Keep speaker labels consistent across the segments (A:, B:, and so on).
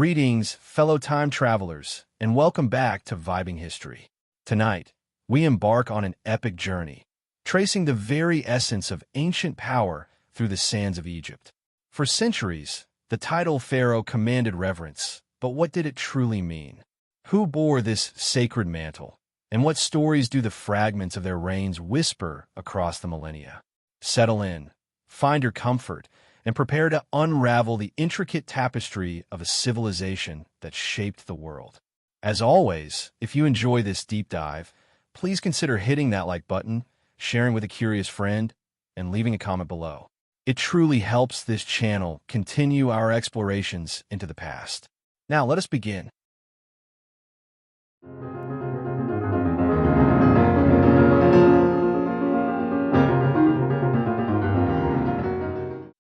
A: Greetings, fellow time travelers, and welcome back to Vibing History. Tonight, we embark on an epic journey, tracing the very essence of ancient power through the sands of Egypt. For centuries, the title Pharaoh commanded reverence, but what did it truly mean? Who bore this sacred mantle, and what stories do the fragments of their reigns whisper across the millennia? Settle in, find your comfort, and prepare to unravel the intricate tapestry of a civilization that shaped the world. As always, if you enjoy this deep dive, please consider hitting that like button, sharing with a curious friend, and leaving a comment below. It truly helps this channel continue our explorations into the past. Now, let us begin.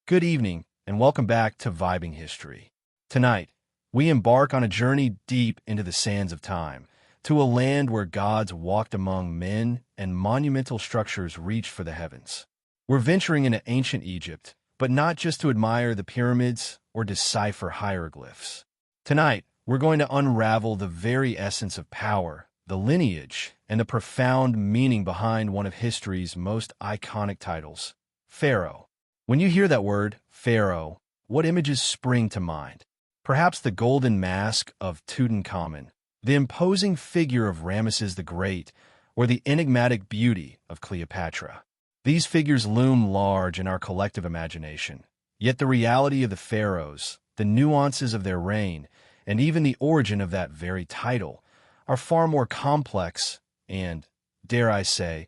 A: Good evening, and welcome back to Vibing History. Tonight, we embark on a journey deep into the sands of time, to a land where gods walked among men and monumental structures reached for the heavens. We're venturing into ancient Egypt, but not just to admire the pyramids or decipher hieroglyphs. Tonight, we're going to unravel the very essence of power, the lineage, and the profound meaning behind one of history's most iconic titles, Pharaoh. When you hear that word, Pharaoh, what images spring to mind? Perhaps the golden mask of Tutankhamun, the imposing figure of Ramesses the Great, or the enigmatic beauty of Cleopatra. These figures loom large in our collective imagination, yet the reality of the pharaohs, the nuances of their reign, and even the origin of that very title are far more complex and, dare I say,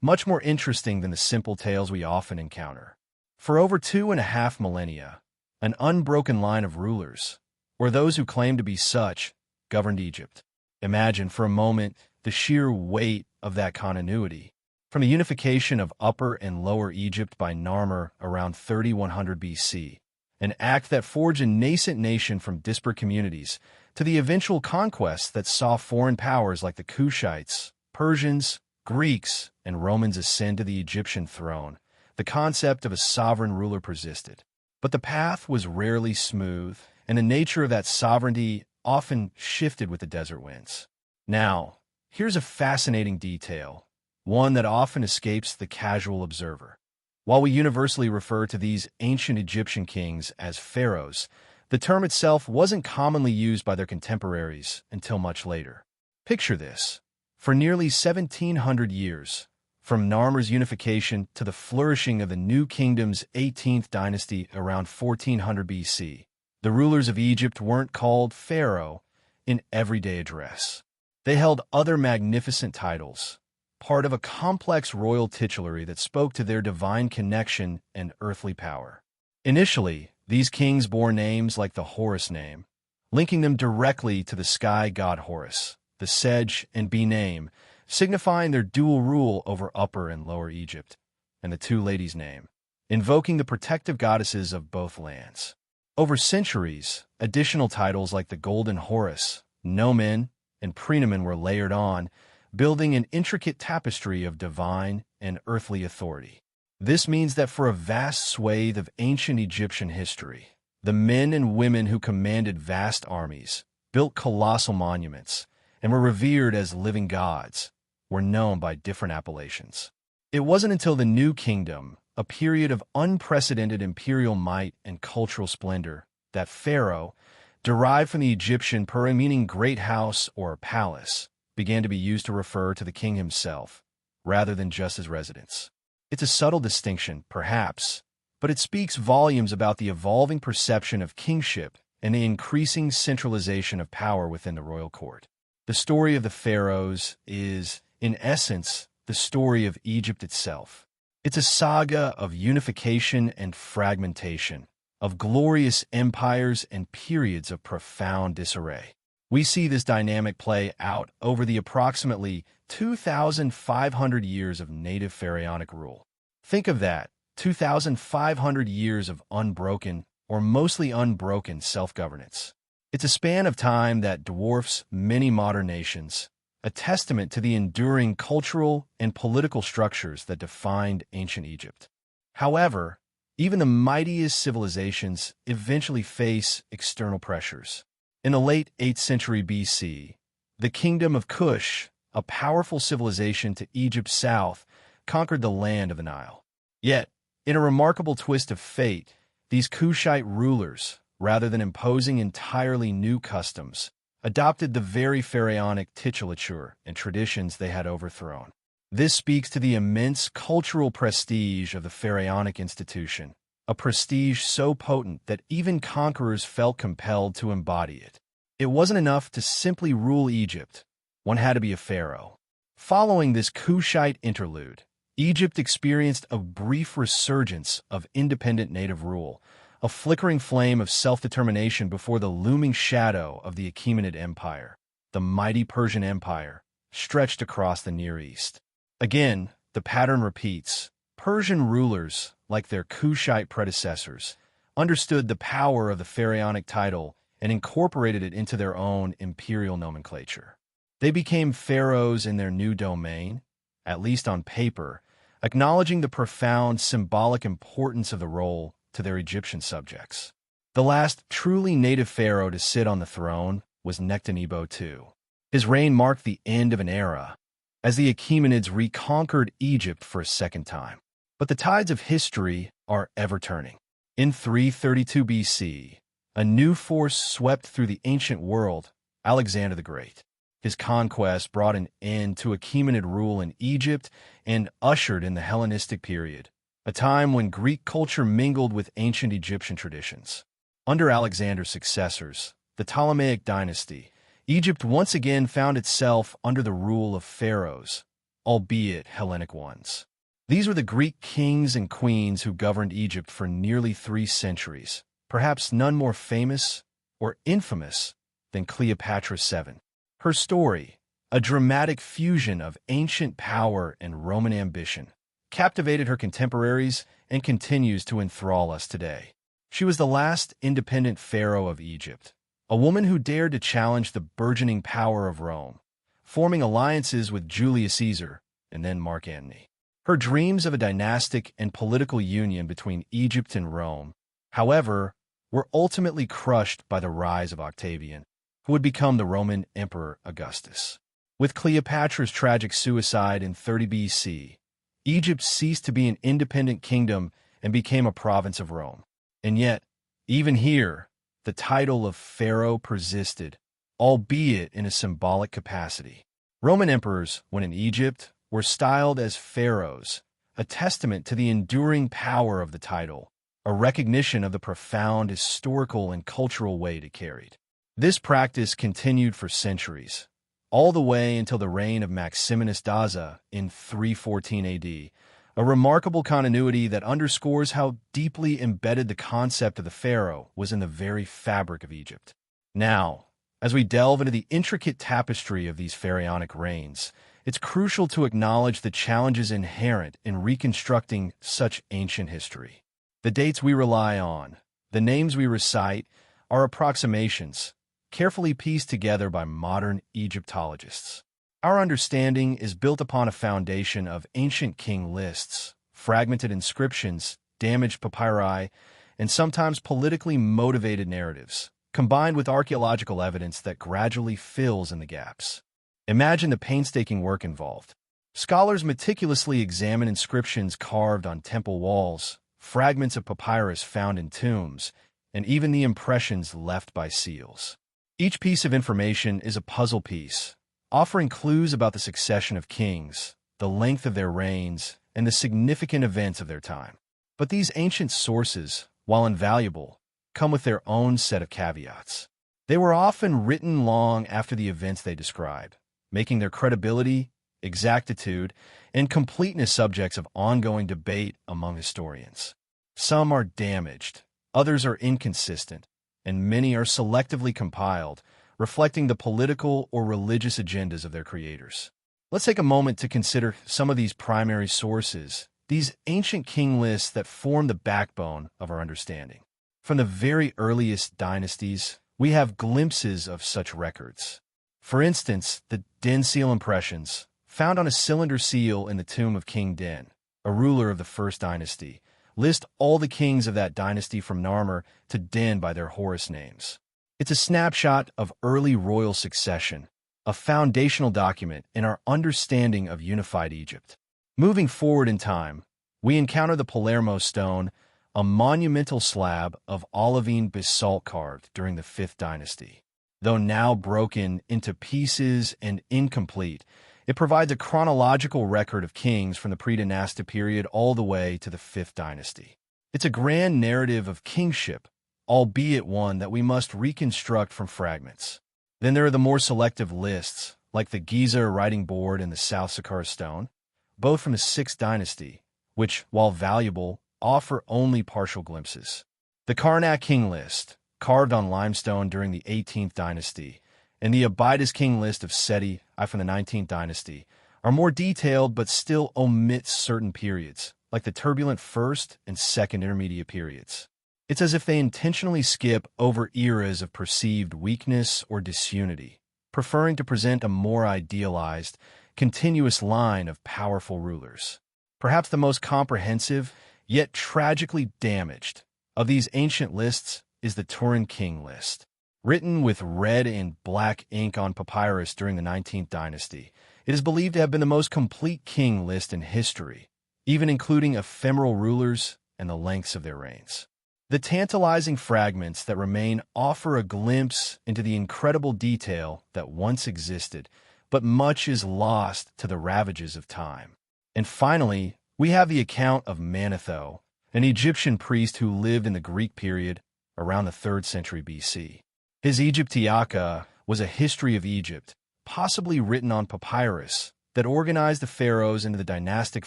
A: much more interesting than the simple tales we often encounter. For over 2.5 millennia, an unbroken line of rulers, or those who claim to be such, governed Egypt. Imagine for a moment the sheer weight of that continuity. From the unification of Upper and Lower Egypt by Narmer around 3100 BC, an act that forged a nascent nation from disparate communities, to the eventual conquests that saw foreign powers like the Kushites, Persians, Greeks, and Romans ascend to the Egyptian throne. The concept of a sovereign ruler persisted. But the path was rarely smooth, and the nature of that sovereignty often shifted with the desert winds. Now, here's a fascinating detail, one that often escapes the casual observer. While we universally refer to these ancient Egyptian kings as pharaohs, the term itself wasn't commonly used by their contemporaries until much later. Picture this. For nearly 1,700 years, from Narmer's unification to the flourishing of the New Kingdom's 18th dynasty around 1400 BC, the rulers of Egypt weren't called Pharaoh in everyday address. They held other magnificent titles, part of a complex royal titulary that spoke to their divine connection and earthly power. Initially, these kings bore names like the Horus name, linking them directly to the sky god Horus, the Sej and Be name, signifying their dual rule over Upper and Lower Egypt, and the two ladies' name, invoking the protective goddesses of both lands. Over centuries, additional titles like the Golden Horus, Nomen, and Prenomen were layered on, building an intricate tapestry of divine and earthly authority. This means that for a vast swathe of ancient Egyptian history, the men and women who commanded vast armies, built colossal monuments, and were revered as living gods, were known by different appellations. It wasn't until the New Kingdom, a period of unprecedented imperial might and cultural splendor, that Pharaoh, derived from the Egyptian pura meaning great house or palace, began to be used to refer to the king himself, rather than just his residence. It's a subtle distinction, perhaps, but it speaks volumes about the evolving perception of kingship and the increasing centralization of power within the royal court. The story of the pharaohs is, in essence, the story of Egypt itself. It's a saga of unification and fragmentation, of glorious empires and periods of profound disarray. We see this dynamic play out over the approximately 2,500 years of native pharaonic rule. Think of that, 2,500 years of unbroken, or mostly unbroken, self-governance. It's a span of time that dwarfs many modern nations, a testament to the enduring cultural and political structures that defined ancient Egypt. However, even the mightiest civilizations eventually face external pressures. In the late 8th century BC, the kingdom of Kush, a powerful civilization to Egypt's south, conquered the land of the Nile. Yet, in a remarkable twist of fate, these Kushite rulers, rather than imposing entirely new customs, adopted the very pharaonic titulature and traditions they had overthrown. This speaks to the immense cultural prestige of the pharaonic institution, a prestige so potent that even conquerors felt compelled to embody it. It wasn't enough to simply rule Egypt. One had to be a pharaoh. Following this Kushite interlude, Egypt experienced a brief resurgence of independent native rule, a flickering flame of self-determination before the looming shadow of the Achaemenid Empire, the mighty Persian Empire, stretched across the Near East. Again, the pattern repeats. Persian rulers, like their Kushite predecessors, understood the power of the pharaonic title and incorporated it into their own imperial nomenclature. They became pharaohs in their new domain, at least on paper, acknowledging the profound symbolic importance of the role to their Egyptian subjects. The last truly native pharaoh to sit on the throne was Nectanebo II. His reign marked the end of an era, as the Achaemenids reconquered Egypt for a second time. But the tides of history are ever turning. In 332 BC, a new force swept through the ancient world, Alexander the Great. His conquest brought an end to Achaemenid rule in Egypt and ushered in the Hellenistic period, a time when Greek culture mingled with ancient Egyptian traditions. Under Alexander's successors, the Ptolemaic dynasty, Egypt once again found itself under the rule of pharaohs, albeit Hellenic ones. These were the Greek kings and queens who governed Egypt for nearly 3 centuries, perhaps none more famous or infamous than Cleopatra VII. Her story, a dramatic fusion of ancient power and Roman ambition, captivated her contemporaries and continues to enthrall us today. She was the last independent pharaoh of Egypt, a woman who dared to challenge the burgeoning power of Rome, forming alliances with Julius Caesar and then Mark Antony. Her dreams of a dynastic and political union between Egypt and Rome, however, were ultimately crushed by the rise of Octavian, who would become the Roman Emperor Augustus. With Cleopatra's tragic suicide in 30 BC, Egypt ceased to be an independent kingdom and became a province of Rome. And yet, even here, the title of pharaoh persisted, albeit in a symbolic capacity. Roman emperors, when in Egypt, were styled as pharaohs, a testament to the enduring power of the title, a recognition of the profound historical and cultural weight it carried. This practice continued for centuries, all the way until the reign of Maximinus Daza in 314 AD, a remarkable continuity that underscores how deeply embedded the concept of the pharaoh was in the very fabric of Egypt. Now, as we delve into the intricate tapestry of these pharaonic reigns, it's crucial to acknowledge the challenges inherent in reconstructing such ancient history. The dates we rely on, the names we recite, are approximations, carefully pieced together by modern Egyptologists. Our understanding is built upon a foundation of ancient king lists, fragmented inscriptions, damaged papyri, and sometimes politically motivated narratives, combined with archaeological evidence that gradually fills in the gaps. Imagine the painstaking work involved. Scholars meticulously examine inscriptions carved on temple walls, fragments of papyrus found in tombs, and even the impressions left by seals. Each piece of information is a puzzle piece, offering clues about the succession of kings, the length of their reigns, and the significant events of their time. But these ancient sources, while invaluable, come with their own set of caveats. They were often written long after the events they describe, making their credibility, exactitude, and completeness subjects of ongoing debate among historians. Some are damaged, others are inconsistent, and many are selectively compiled, reflecting the political or religious agendas of their creators. Let's take a moment to consider some of these primary sources, these ancient king lists that form the backbone of our understanding. From the very earliest dynasties, we have glimpses of such records. For instance, the Den seal impressions, found on a cylinder seal in the tomb of King Den, a ruler of the First Dynasty, list all the kings of that dynasty from Narmer to Den by their Horus names. It's a snapshot of early royal succession, a foundational document in our understanding of unified Egypt. Moving forward in time, we encounter the Palermo stone, a monumental slab of olivine basalt carved during the 5th dynasty. Though now broken into pieces and incomplete, it provides a chronological record of kings from the pre-dynastic period all the way to the 5th dynasty. It's a grand narrative of kingship, albeit one that we must reconstruct from fragments. Then there are the more selective lists, like the Giza writing board and the South Saqqara stone, both from the 6th dynasty, which, while valuable, offer only partial glimpses. The Karnak king list, carved on limestone during the 18th dynasty, and the Abydos king list of Seti, from the 19th dynasty, are more detailed but still omit certain periods, like the turbulent 1st and 2nd intermediate periods. It's as if they intentionally skip over eras of perceived weakness or disunity, preferring to present a more idealized, continuous line of powerful rulers. Perhaps the most comprehensive, yet tragically damaged, of these ancient lists is the Turin king list. Written with red and black ink on papyrus during the 19th dynasty, it is believed to have been the most complete king list in history, even including ephemeral rulers and the lengths of their reigns. The tantalizing fragments that remain offer a glimpse into the incredible detail that once existed, but much is lost to the ravages of time. And finally, we have the account of Manetho, an Egyptian priest who lived in the Greek period around the 3rd century BC. His Egyptiaca was a history of Egypt, possibly written on papyrus, that organized the pharaohs into the dynastic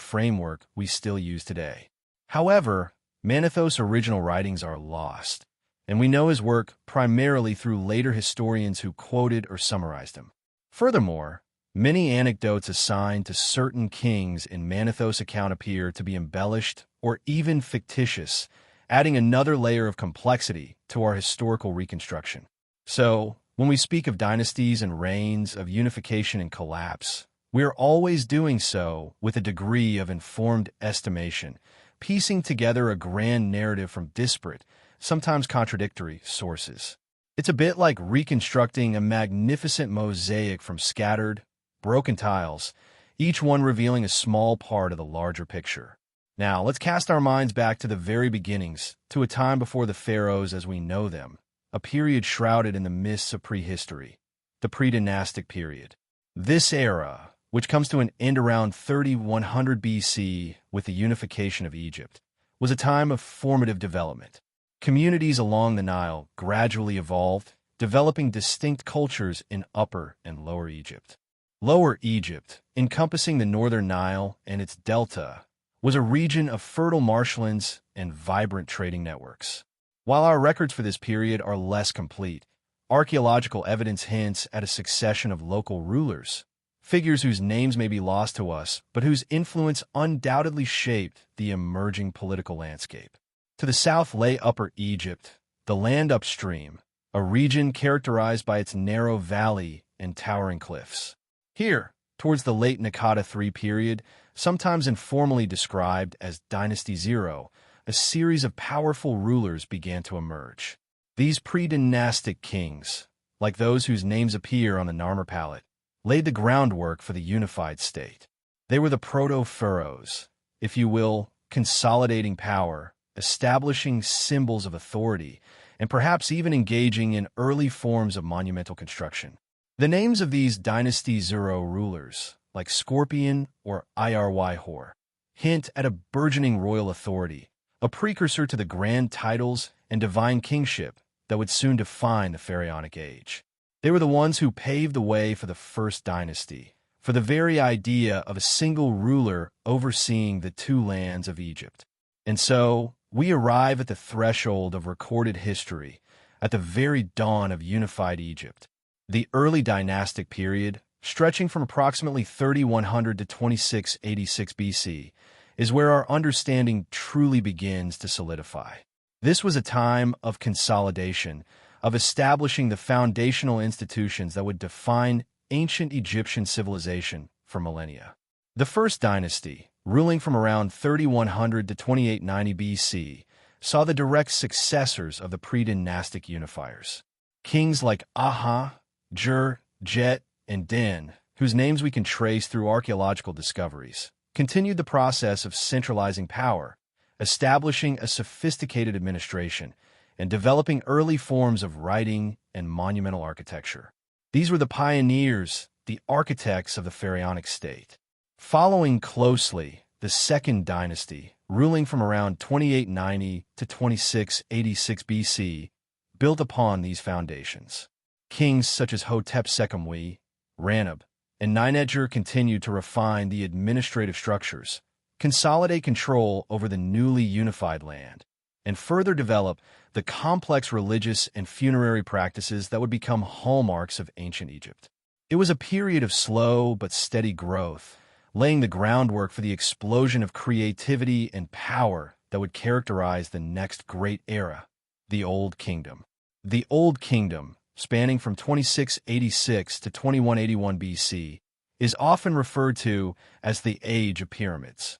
A: framework we still use today. However, Manethos' original writings are lost, and we know his work primarily through later historians who quoted or summarized him. Furthermore, many anecdotes assigned to certain kings in Manethos' account appear to be embellished or even fictitious, adding another layer of complexity to our historical reconstruction. So, when we speak of dynasties and reigns, of unification and collapse, we are always doing so with a degree of informed estimation, piecing together a grand narrative from disparate, sometimes contradictory, sources. It's a bit like reconstructing a magnificent mosaic from scattered, broken tiles, each one revealing a small part of the larger picture. Now, let's cast our minds back to the very beginnings, to a time before the pharaohs as we know them, a period shrouded in the mists of prehistory, the pre-dynastic period. This era, which comes to an end around 3100 BC with the unification of Egypt, was a time of formative development. Communities along the Nile gradually evolved, developing distinct cultures in Upper and Lower Egypt. Lower Egypt, encompassing the northern Nile and its delta, was a region of fertile marshlands and vibrant trading networks. While our records for this period are less complete, archaeological evidence hints at a succession of local rulers, figures whose names may be lost to us, but whose influence undoubtedly shaped the emerging political landscape. To the south lay Upper Egypt, the land upstream, a region characterized by its narrow valley and towering cliffs. Here, towards the late Naqada III period, sometimes informally described as Dynasty Zero, a series of powerful rulers began to emerge. These pre-dynastic kings, like those whose names appear on the Narmer palette, laid the groundwork for the unified state. They were the proto-pharaohs, if you will, consolidating power, establishing symbols of authority, and perhaps even engaging in early forms of monumental construction. The names of these Dynasty Zero rulers, like Scorpion or Iry-Hor, hint at a burgeoning royal authority, a precursor to the grand titles and divine kingship that would soon define the pharaonic age. They were the ones who paved the way for the first dynasty, for the very idea of a single ruler overseeing the two lands of Egypt. And so, we arrive at the threshold of recorded history, at the very dawn of unified Egypt. The early dynastic period, stretching from approximately 3100 to 2686 BC, is where our understanding truly begins to solidify. This was a time of consolidation, of establishing the foundational institutions that would define ancient Egyptian civilization for millennia. The first dynasty, ruling from around 3100 to 2890 BC, saw the direct successors of the pre-dynastic unifiers. Kings like Aha, Jur, Jet, and Den, whose names we can trace through archaeological discoveries, continued the process of centralizing power, establishing a sophisticated administration, and developing early forms of writing and monumental architecture. These were the pioneers, the architects of the pharaonic state. Following closely, the Second Dynasty, ruling from around 2890 to 2686 BC, built upon these foundations. Kings such as Hotep Sekemwi, Ranab, and Ninetjer continued to refine the administrative structures, consolidate control over the newly unified land, and further develop the complex religious and funerary practices that would become hallmarks of ancient Egypt. It was a period of slow but steady growth, laying the groundwork for the explosion of creativity and power that would characterize the next great era, the Old Kingdom. The Old Kingdom, spanning from 2686 to 2181 BC, is often referred to as the Age of Pyramids.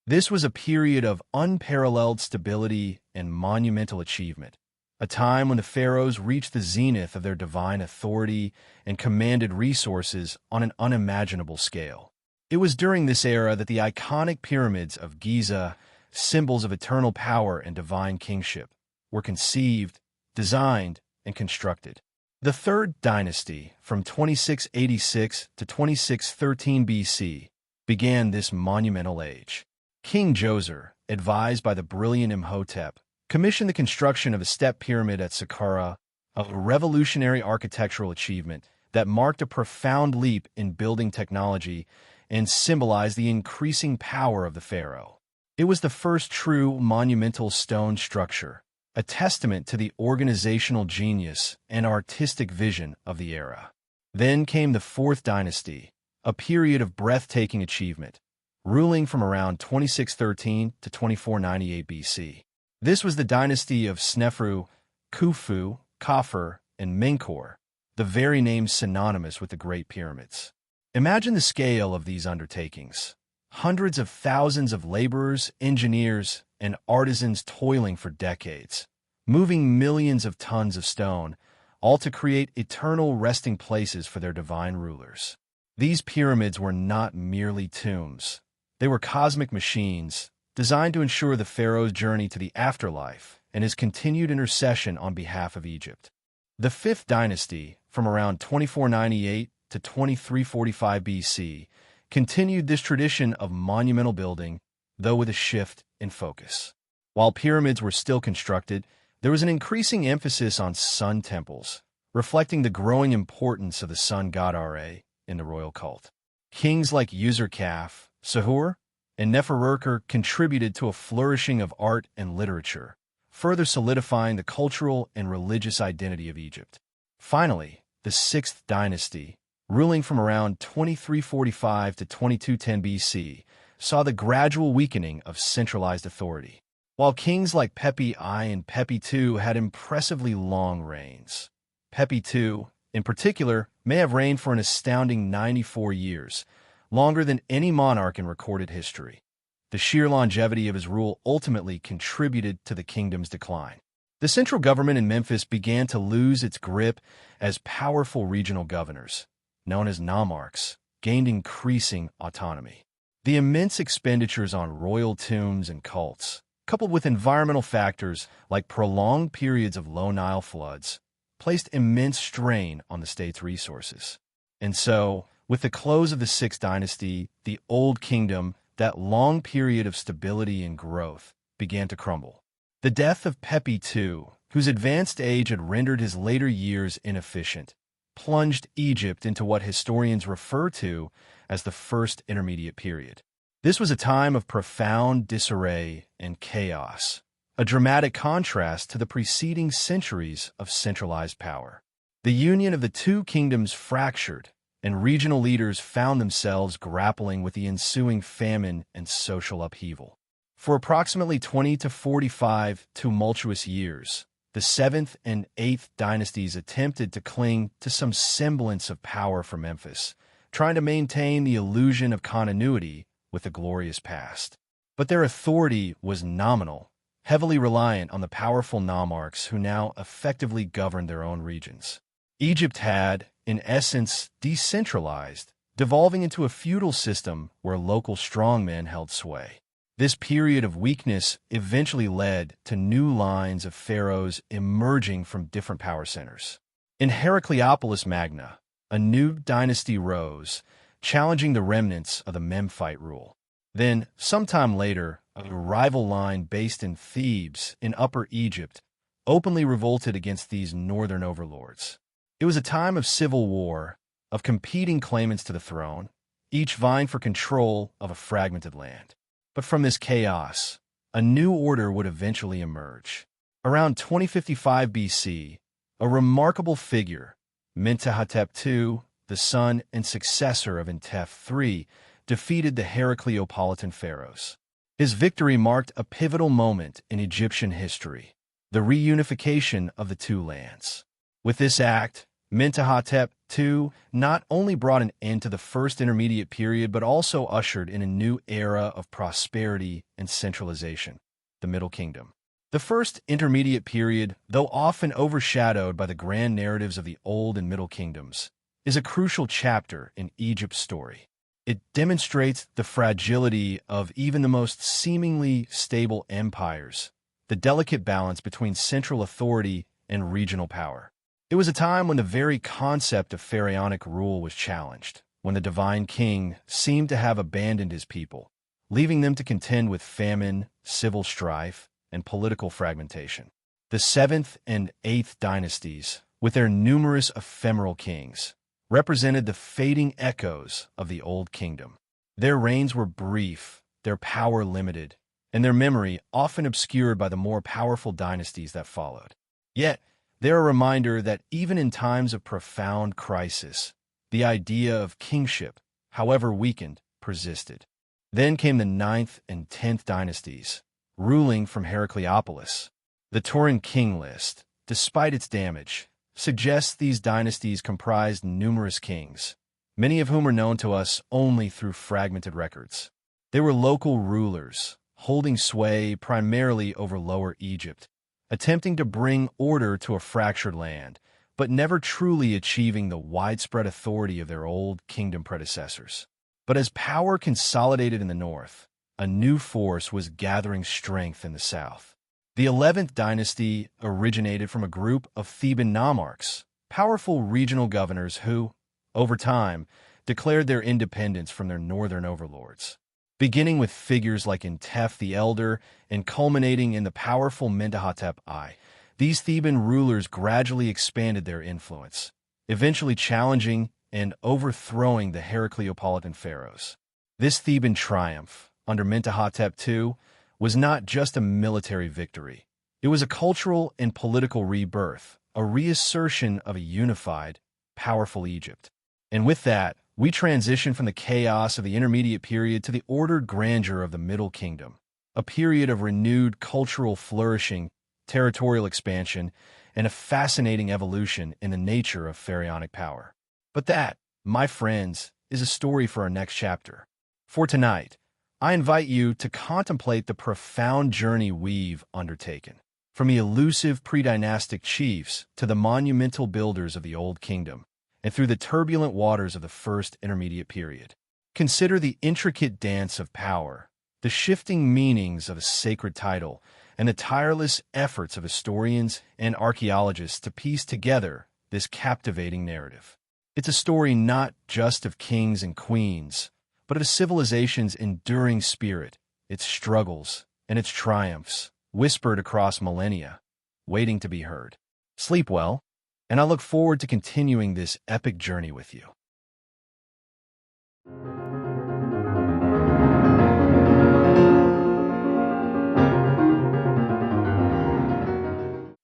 A: This was a period of unparalleled stability and monumental achievement, a time when the pharaohs reached the zenith of their divine authority and commanded resources on an unimaginable scale. It was during this era that the iconic pyramids of Giza, symbols of eternal power and divine kingship, were conceived, designed, and constructed. The Third Dynasty, from 2686 to 2613 BC, began this monumental age. King Djoser, advised by the brilliant Imhotep, commissioned the construction of a step pyramid at Saqqara, a revolutionary architectural achievement that marked a profound leap in building technology and symbolized the increasing power of the pharaoh. It was the first true monumental stone structure, a testament to the organizational genius and artistic vision of the era. Then came the Fourth Dynasty, a period of breathtaking achievement, ruling from around 2613 to 2498 BC. This was the dynasty of Snefru, Khufu, Khafre, and Menkaure, the very names synonymous with the Great Pyramids. Imagine the scale of these undertakings. Hundreds of thousands of laborers, engineers, and artisans toiling for decades, moving millions of tons of stone, all to create eternal resting places for their divine rulers. These pyramids were not merely tombs. They were cosmic machines, designed to ensure the pharaoh's journey to the afterlife and his continued intercession on behalf of Egypt. The Fifth Dynasty, from around 2498 to 2345 BC, continued this tradition of monumental building, though with a shift in focus. While pyramids were still constructed, there was an increasing emphasis on sun temples, reflecting the growing importance of the sun god Ra in the royal cult. Kings like Userkaf, Sahur, and Neferurker contributed to a flourishing of art and literature, further solidifying the cultural and religious identity of Egypt. Finally, the Sixth Dynasty, ruling from around 2345 to 2210 BC, saw the gradual weakening of centralized authority. While kings like Pepi I and Pepi II had impressively long reigns, Pepi II, in particular, may have reigned for an astounding 94 years, longer than any monarch in recorded history. The sheer longevity of his rule ultimately contributed to the kingdom's decline. The central government in Memphis began to lose its grip as powerful regional governors, known as nomarchs, gained increasing autonomy. The immense expenditures on royal tombs and cults, coupled with environmental factors like prolonged periods of low Nile floods, placed immense strain on the state's resources. And so, with the close of the Sixth Dynasty, the Old Kingdom, that long period of stability and growth, began to crumble. The death of Pepi II, whose advanced age had rendered his later years inefficient, plunged Egypt into what historians refer to as the First Intermediate Period. This was a time of profound disarray and chaos, a dramatic contrast to the preceding centuries of centralized power. The union of the two kingdoms fractured, and regional leaders found themselves grappling with the ensuing famine and social upheaval. For approximately 20 to 45 tumultuous years, the Seventh and Eighth Dynasties attempted to cling to some semblance of power for Memphis, trying to maintain the illusion of continuity with the glorious past. But their authority was nominal, heavily reliant on the powerful nomarchs who now effectively governed their own regions. Egypt had, in essence, decentralized, devolving into a feudal system where local strongmen held sway. This period of weakness eventually led to new lines of pharaohs emerging from different power centers. In Heracleopolis Magna, a new dynasty rose, challenging the remnants of the Memphite rule. Then, sometime later, a rival line based in Thebes in Upper Egypt openly revolted against these northern overlords. It was a time of civil war, of competing claimants to the throne, each vying for control of a fragmented land. But from this chaos, a new order would eventually emerge. Around 2055 BC, a remarkable figure, Mentuhotep II, the son and successor of Intef III, defeated the Heracleopolitan pharaohs. His victory marked a pivotal moment in Egyptian history, the reunification of the two lands. With this act, Mentuhotep II not only brought an end to the first intermediate period but also ushered in a new era of prosperity and centralization, the Middle Kingdom. The first intermediate period, though often overshadowed by the grand narratives of the Old and Middle Kingdoms, is a crucial chapter in Egypt's story. It demonstrates the fragility of even the most seemingly stable empires, the delicate balance between central authority and regional power. It was a time when the very concept of pharaonic rule was challenged, when the divine king seemed to have abandoned his people, leaving them to contend with famine, civil strife, and political fragmentation. The 7th and 8th dynasties, with their numerous ephemeral kings, represented the fading echoes of the Old Kingdom. Their reigns were brief, their power limited, and their memory often obscured by the more powerful dynasties that followed. Yet, they're a reminder that even in times of profound crisis, the idea of kingship, however weakened, persisted. Then came the 9th and 10th dynasties, ruling from Heracleopolis. The Turin king list, despite its damage, suggests these dynasties comprised numerous kings, many of whom are known to us only through fragmented records. They were local rulers, holding sway primarily over Lower Egypt, attempting to bring order to a fractured land, but never truly achieving the widespread authority of their old kingdom predecessors. But as power consolidated in the north, a new force was gathering strength in the south. The 11th dynasty originated from a group of Theban nomarchs, powerful regional governors who, over time, declared their independence from their northern overlords. Beginning with figures like Intef the Elder and culminating in the powerful Mentuhotep I, these Theban rulers gradually expanded their influence, eventually challenging and overthrowing the Heracleopolitan pharaohs. This Theban triumph, under Mentuhotep II, was not just a military victory. It was a cultural and political rebirth, a reassertion of a unified, powerful Egypt. And with that, we transition from the chaos of the intermediate period to the ordered grandeur of the Middle Kingdom, a period of renewed cultural flourishing, territorial expansion, and a fascinating evolution in the nature of pharaonic power. But that, my friends, is a story for our next chapter. For tonight, I invite you to contemplate the profound journey we've undertaken, from the elusive pre-dynastic chiefs to the monumental builders of the Old Kingdom, and through the turbulent waters of the first intermediate period. Consider the intricate dance of power, the shifting meanings of a sacred title, and the tireless efforts of historians and archaeologists to piece together this captivating narrative. It's a story not just of kings and queens, but of a civilization's enduring spirit, its struggles, and its triumphs, whispered across millennia, waiting to be heard. Sleep well, and I look forward to continuing this epic journey with you.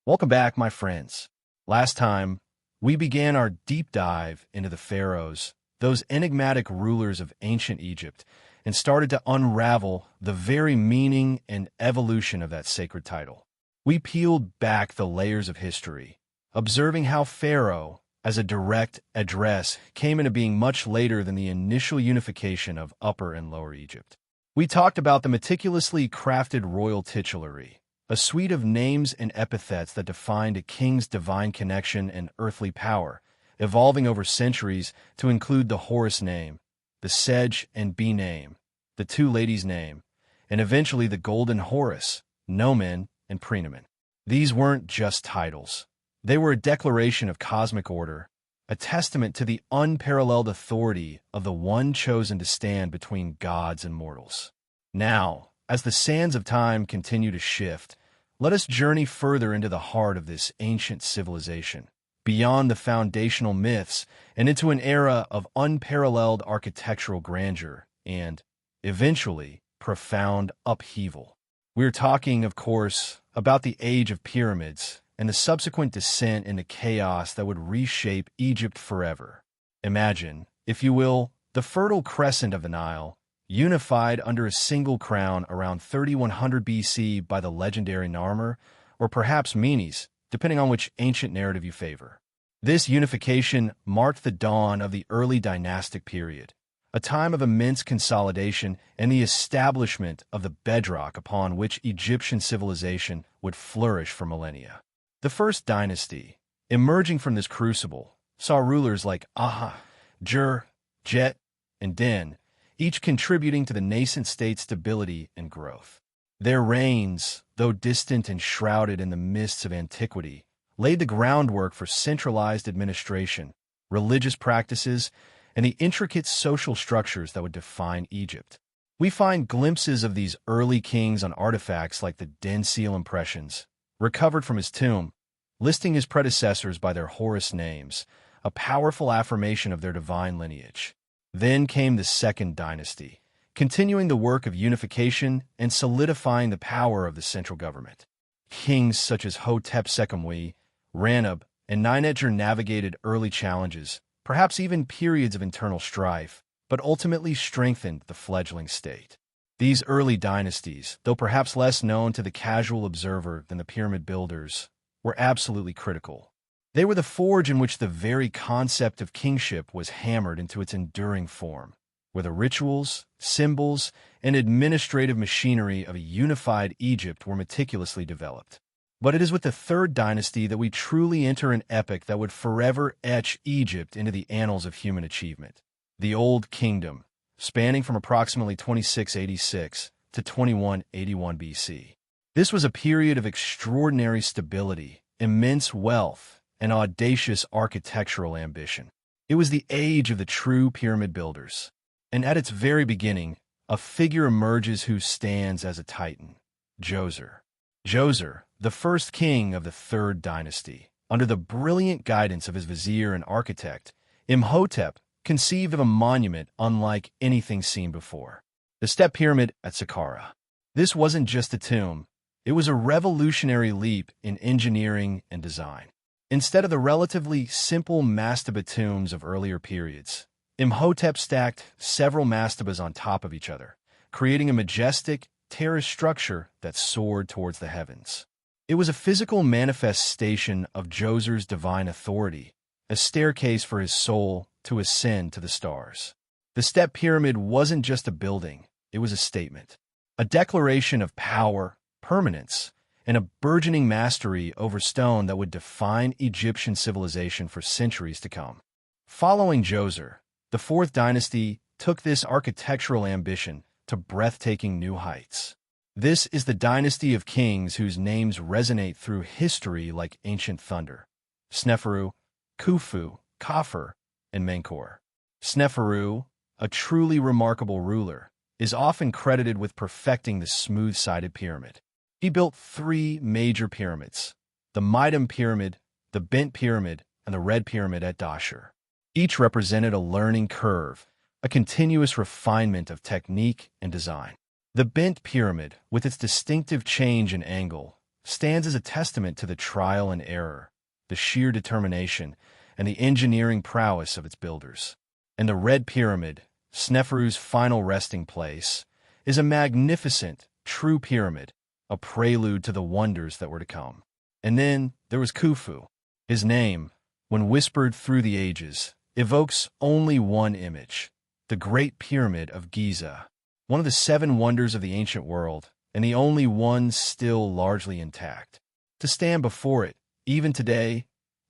A: Welcome back, my friends. Last time, we began our deep dive into the pharaohs, those enigmatic rulers of ancient Egypt, and started to unravel the very meaning and evolution of that sacred title. We peeled back the layers of history, observing how Pharaoh, as a direct address, came into being much later than the initial unification of Upper and Lower Egypt. We talked about the meticulously crafted royal titulary, a suite of names and epithets that defined a king's divine connection and earthly power, evolving over centuries to include the Horus name, the Sedge and Bee name, the two ladies' name, and eventually the Golden Horus, Nomen, and Prenomen. These weren't just titles. They were a declaration of cosmic order, a testament to the unparalleled authority of the one chosen to stand between gods and mortals. Now, as the sands of time continue to shift, let us journey further into the heart of this ancient civilization, beyond the foundational myths and into an era of unparalleled architectural grandeur and, eventually, profound upheaval. We're talking, of course, about the age of pyramids and the subsequent descent into chaos that would reshape Egypt forever. Imagine, if you will, the fertile crescent of the Nile, unified under a single crown around 3100 BC by the legendary Narmer, or perhaps Menes, depending on which ancient narrative you favor. This unification marked the dawn of the early dynastic period, a time of immense consolidation and the establishment of the bedrock upon which Egyptian civilization would flourish for millennia. The first dynasty, emerging from this crucible, saw rulers like Aha, Jur, Jet, and Den, each contributing to the nascent state's stability and growth. Their reigns, though distant and shrouded in the mists of antiquity, laid the groundwork for centralized administration, religious practices, and the intricate social structures that would define Egypt. We find glimpses of these early kings on artifacts like the Den seal impressions, recovered from his tomb, listing his predecessors by their Horus names, a powerful affirmation of their divine lineage. Then came the Second Dynasty, continuing the work of unification and solidifying the power of the central government. Kings such as Hotep II, Ranab, and Ninetjer navigated early challenges, perhaps even periods of internal strife, but ultimately strengthened the fledgling state. These early dynasties, though perhaps less known to the casual observer than the pyramid builders, were absolutely critical. They were the forge in which the very concept of kingship was hammered into its enduring form, where the rituals, symbols, and administrative machinery of a unified Egypt were meticulously developed. But it is with the Third Dynasty that we truly enter an epoch that would forever etch Egypt into the annals of human achievement. The Old Kingdom, spanning from approximately 2686 to 2181 BC. This was a period of extraordinary stability, immense wealth, and audacious architectural ambition. It was the age of the true pyramid builders. And at its very beginning, a figure emerges who stands as a titan, Djoser. Djoser, the first king of the Third Dynasty, under the brilliant guidance of his vizier and architect, Imhotep, conceived of a monument unlike anything seen before. The Step Pyramid at Saqqara. This wasn't just a tomb, it was a revolutionary leap in engineering and design. Instead of the relatively simple mastaba tombs of earlier periods, Imhotep stacked several mastabas on top of each other, creating a majestic, terraced structure that soared towards the heavens. It was a physical manifestation of Djoser's divine authority, a staircase for his soul to ascend to the stars. The Step Pyramid wasn't just a building, it was a statement, a declaration of power, permanence, and a burgeoning mastery over stone that would define Egyptian civilization for centuries to come. Following Djoser, the Fourth Dynasty took this architectural ambition to breathtaking new heights. This is the dynasty of kings whose names resonate through history like ancient thunder: Sneferu, Khufu, Khafre, and Menkaure. Sneferu, a truly remarkable ruler, is often credited with perfecting the smooth-sided pyramid. He built three major pyramids: the Midim Pyramid, the Bent Pyramid, and the Red Pyramid at Dahshur. Each represented a learning curve, a continuous refinement of technique and design. The Bent Pyramid, with its distinctive change in angle, stands as a testament to the trial and error, the sheer determination, and the engineering prowess of its builders. And the Red Pyramid, Sneferu's final resting place, is a magnificent, true pyramid, a prelude to the wonders that were to come. And then there was Khufu. His name, when whispered through the ages, evokes only one image: the Great Pyramid of Giza, one of the seven wonders of the ancient world, and the only one still largely intact. To stand before it, even today,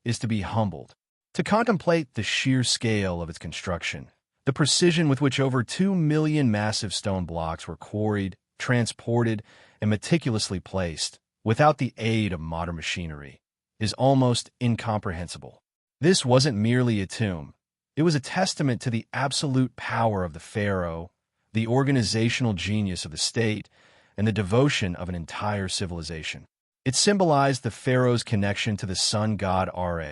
A: is to be humbled. To contemplate the sheer scale of its construction, the precision with which over 2 million massive stone blocks were quarried, transported, and meticulously placed, without the aid of modern machinery, is almost incomprehensible. This wasn't merely a tomb. It was a testament to the absolute power of the pharaoh, the organizational genius of the state, and the devotion of an entire civilization. It symbolized the pharaoh's connection to the sun god Ra,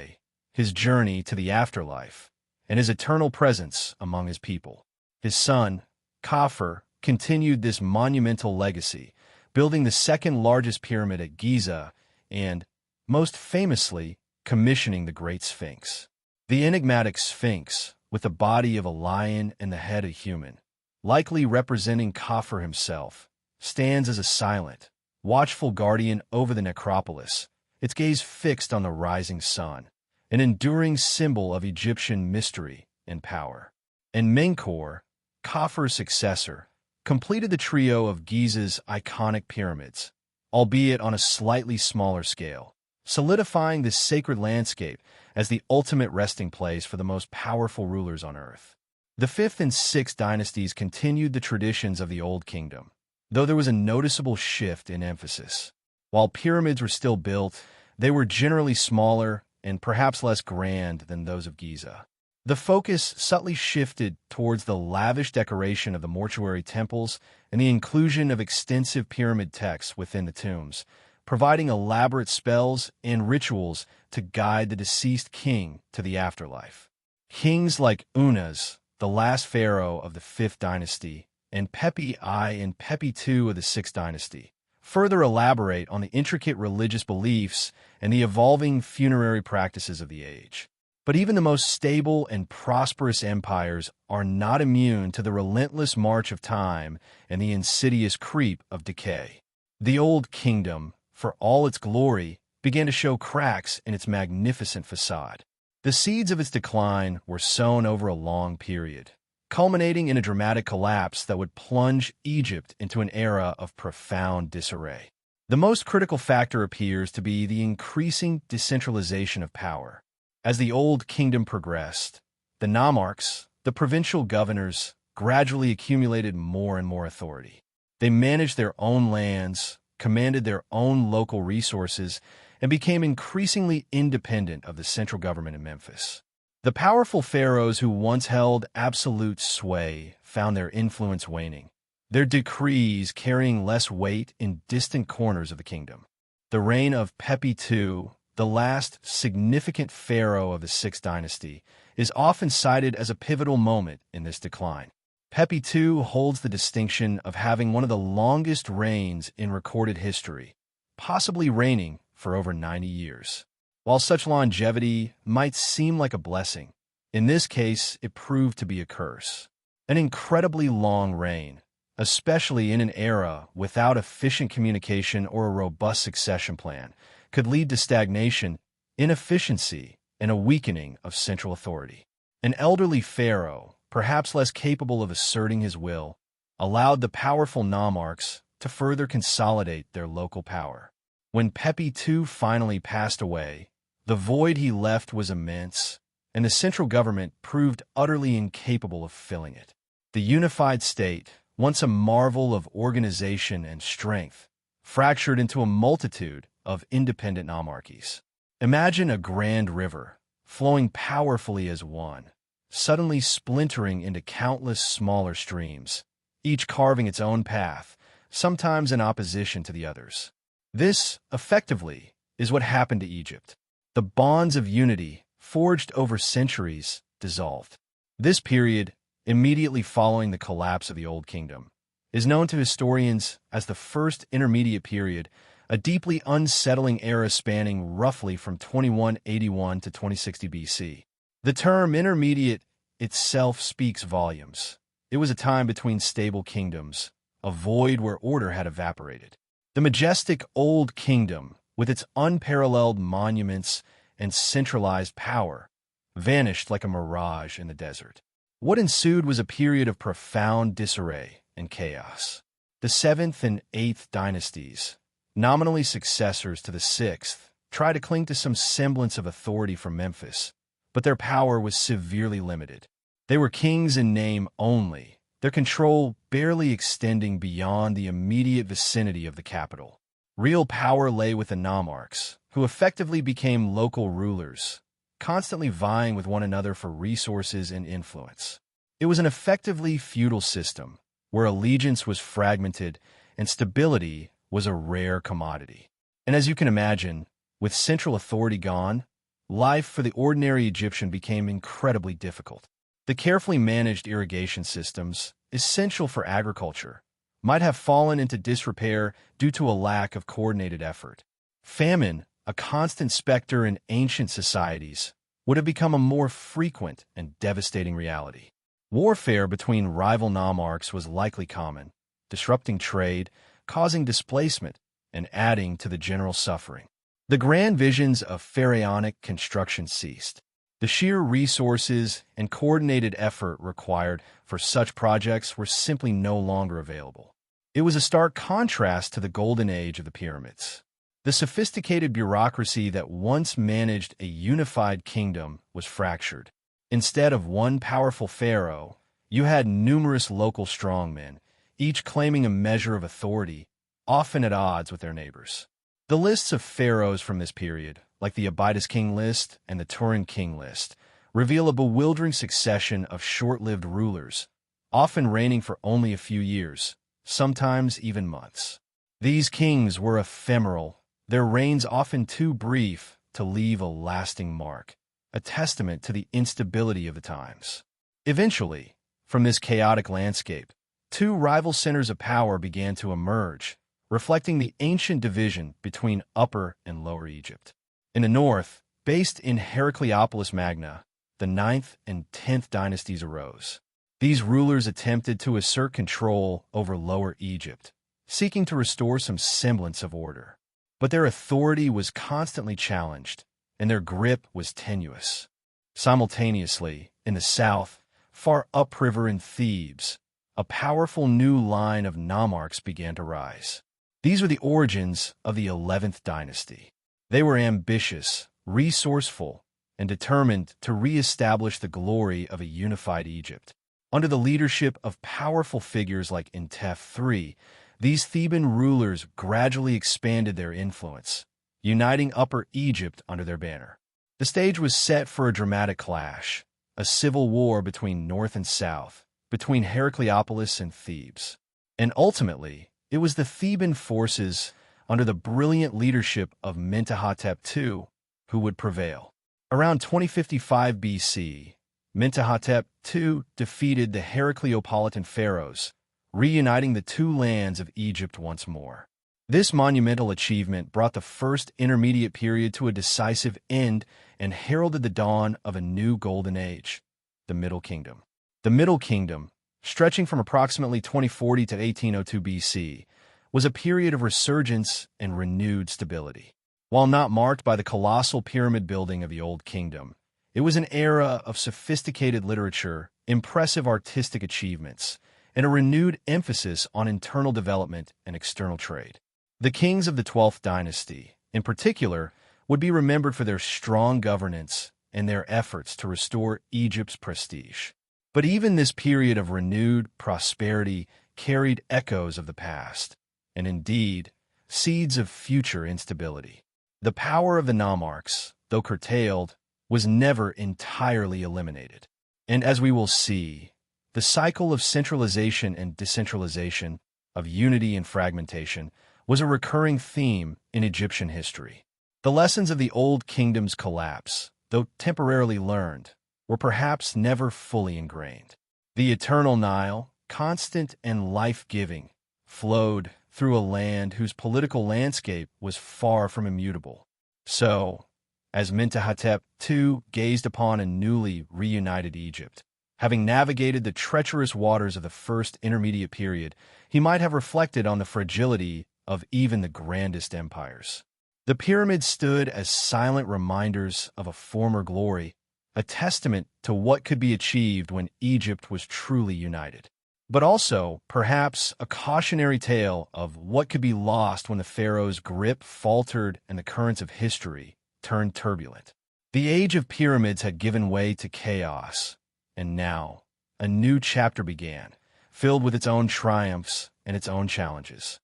A: his journey to the afterlife, and his eternal presence among his people. His son, Khafre, continued this monumental legacy, building the second-largest pyramid at Giza and, most famously, commissioning the Great Sphinx. The enigmatic Sphinx, with the body of a lion and the head of a human, likely representing Khafre himself, stands as a silent, watchful guardian over the necropolis, its gaze fixed on the rising sun, an enduring symbol of Egyptian mystery and power. And Menkaure, Khafre's successor, completed the trio of Giza's iconic pyramids, albeit on a slightly smaller scale, solidifying this sacred landscape as the ultimate resting place for the most powerful rulers on earth. The 5th and 6th dynasties continued the traditions of the Old Kingdom, though there was a noticeable shift in emphasis. While pyramids were still built, they were generally smaller and perhaps less grand than those of Giza. The focus subtly shifted towards the lavish decoration of the mortuary temples and the inclusion of extensive pyramid texts within the tombs, providing elaborate spells and rituals to guide the deceased king to the afterlife. Kings like Unas, the last pharaoh of the 5th dynasty, and Pepi I and Pepi II of the 6th dynasty, further elaborate on the intricate religious beliefs and the evolving funerary practices of the age. But even the most stable and prosperous empires are not immune to the relentless march of time and the insidious creep of decay. The Old Kingdom, for all its glory, began to show cracks in its magnificent facade. The seeds of its decline were sown over a long period, culminating in a dramatic collapse that would plunge Egypt into an era of profound disarray. The most critical factor appears to be the increasing decentralization of power. As the Old Kingdom progressed, the nomarchs, the provincial governors, gradually accumulated more and more authority. They managed their own lands, commanded their own local resources, and became increasingly independent of the central government in Memphis. The powerful pharaohs who once held absolute sway found their influence waning, their decrees carrying less weight in distant corners of the kingdom. The reign of Pepi II, the last significant pharaoh of the 6th dynasty, is often cited as a pivotal moment in this decline. Pepi II holds the distinction of having one of the longest reigns in recorded history, possibly reigning for over 90 years. While such longevity might seem like a blessing, in this case it proved to be a curse. An incredibly long reign, especially in an era without efficient communication or a robust succession plan, could lead to stagnation, inefficiency, and a weakening of central authority. An elderly pharaoh, perhaps less capable of asserting his will, allowed the powerful nomarchs to further consolidate their local power. When Pepi II finally passed away, the void he left was immense, and the central government proved utterly incapable of filling it. The unified state, once a marvel of organization and strength, fractured into a multitude of independent nomarchies. Imagine a grand river, flowing powerfully as one, suddenly splintering into countless smaller streams, each carving its own path, sometimes in opposition to the others. This, effectively, is what happened to Egypt. The bonds of unity, forged over centuries, dissolved. This period, immediately following the collapse of the Old Kingdom, is known to historians as the First Intermediate Period, a deeply unsettling era spanning roughly from 2181 to 2060 BC. The term intermediate itself speaks volumes. It was a time between stable kingdoms, a void where order had evaporated. The majestic Old Kingdom, with its unparalleled monuments and centralized power, vanished like a mirage in the desert. What ensued was a period of profound disarray and chaos. The 7th and 8th dynasties, nominally successors to the 6th, tried to cling to some semblance of authority from Memphis, but their power was severely limited. They were kings in name only, their control barely extending beyond the immediate vicinity of the capital. Real power lay with the nomarchs, who effectively became local rulers, constantly vying with one another for resources and influence. It was an effectively feudal system, where allegiance was fragmented and stability was a rare commodity. And as you can imagine, with central authority gone, life for the ordinary Egyptian became incredibly difficult. The carefully managed irrigation systems, essential for agriculture, might have fallen into disrepair due to a lack of coordinated effort. Famine, a constant specter in ancient societies, would have become a more frequent and devastating reality. Warfare between rival nomarchs was likely common, disrupting trade, causing displacement, and adding to the general suffering. The grand visions of pharaonic construction ceased. The sheer resources and coordinated effort required for such projects were simply no longer available. It was a stark contrast to the golden age of the pyramids. The sophisticated bureaucracy that once managed a unified kingdom was fractured. Instead of one powerful pharaoh, you had numerous local strongmen, each claiming a measure of authority, often at odds with their neighbors. The lists of pharaohs from this period, like the Abydos king list and the Turin king list, reveal a bewildering succession of short-lived rulers, often reigning for only a few years, sometimes even months. These kings were ephemeral, their reigns often too brief to leave a lasting mark, a testament to the instability of the times. Eventually, from this chaotic landscape, two rival centers of power began to emerge, reflecting the ancient division between Upper and Lower Egypt. In the north, based in Heracleopolis Magna, the 9th and 10th dynasties arose. These rulers attempted to assert control over Lower Egypt, seeking to restore some semblance of order. But their authority was constantly challenged, and their grip was tenuous. Simultaneously, in the south, far upriver in Thebes, a powerful new line of nomarchs began to rise. These were the origins of the 11th dynasty. They were ambitious, resourceful, and determined to re-establish the glory of a unified Egypt. Under the leadership of powerful figures like Intef III, these Theban rulers gradually expanded their influence, uniting Upper Egypt under their banner. The stage was set for a dramatic clash, a civil war between North and South, between Heracleopolis and Thebes. And ultimately, it was the Theban forces, under the brilliant leadership of Mentuhotep II, who would prevail. Around 2055 BC, Mentuhotep II defeated the Heracleopolitan Pharaohs, reuniting the two lands of Egypt once more. This monumental achievement brought the first intermediate period to a decisive end and heralded the dawn of a new golden age, the Middle Kingdom. The Middle Kingdom, stretching from approximately 2040 to 1802 BC, was a period of resurgence and renewed stability. While not marked by the colossal pyramid building of the Old Kingdom, it was an era of sophisticated literature, impressive artistic achievements, and a renewed emphasis on internal development and external trade. The kings of the 12th dynasty, in particular, would be remembered for their strong governance and their efforts to restore Egypt's prestige. But even this period of renewed prosperity carried echoes of the past, and indeed, seeds of future instability. The power of the nomarchs, though curtailed, was never entirely eliminated. And as we will see, the cycle of centralization and decentralization, of unity and fragmentation, was a recurring theme in Egyptian history. The lessons of the Old Kingdom's collapse, though temporarily learned, were perhaps never fully ingrained. The eternal Nile, constant and life-giving, flowed through a land whose political landscape was far from immutable. So, as Mentuhotep II gazed upon a newly reunited Egypt, having navigated the treacherous waters of the first intermediate period, he might have reflected on the fragility of even the grandest empires. The pyramids stood as silent reminders of a former glory, a testament to what could be achieved when Egypt was truly united. but also, perhaps, a cautionary tale of what could be lost when the pharaoh's grip faltered and the currents of history turned turbulent. The age of pyramids had given way to chaos, and now a new chapter began, filled with its own triumphs and its own challenges.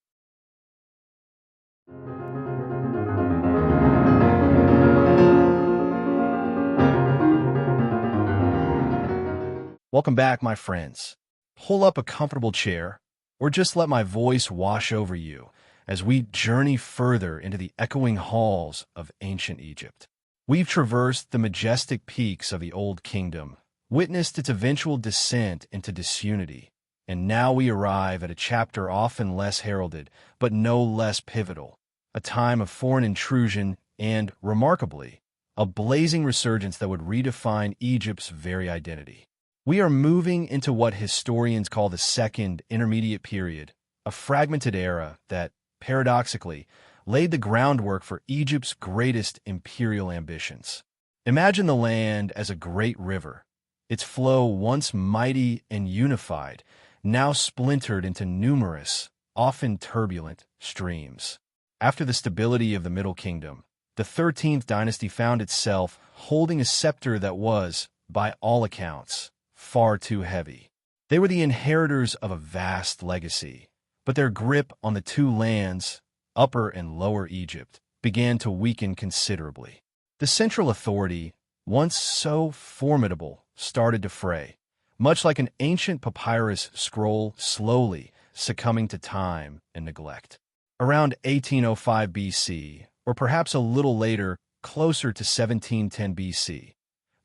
A: Welcome back, my friends. Pull up a comfortable chair, or just let my voice wash over you as we journey further into the echoing halls of ancient Egypt. We've traversed the majestic peaks of the Old Kingdom, witnessed its eventual descent into disunity, and now we arrive at a chapter often less heralded, but no less pivotal, a time of foreign intrusion and, remarkably, a blazing resurgence that would redefine Egypt's very identity. We are moving into what historians call the Second Intermediate Period, a fragmented era that, paradoxically, laid the groundwork for Egypt's greatest imperial ambitions. Imagine the land as a great river, its flow once mighty and unified, now splintered into numerous, often turbulent, streams. After the stability of the Middle Kingdom, the 13th dynasty found itself holding a scepter that was, by all accounts, far too heavy. They were the inheritors of a vast legacy, but their grip on the two lands, Upper and Lower Egypt, began to weaken considerably. The central authority, once so formidable, started to fray, much like an ancient papyrus scroll slowly succumbing to time and neglect. Around 1805 BC, or perhaps a little later, closer to 1710 BC,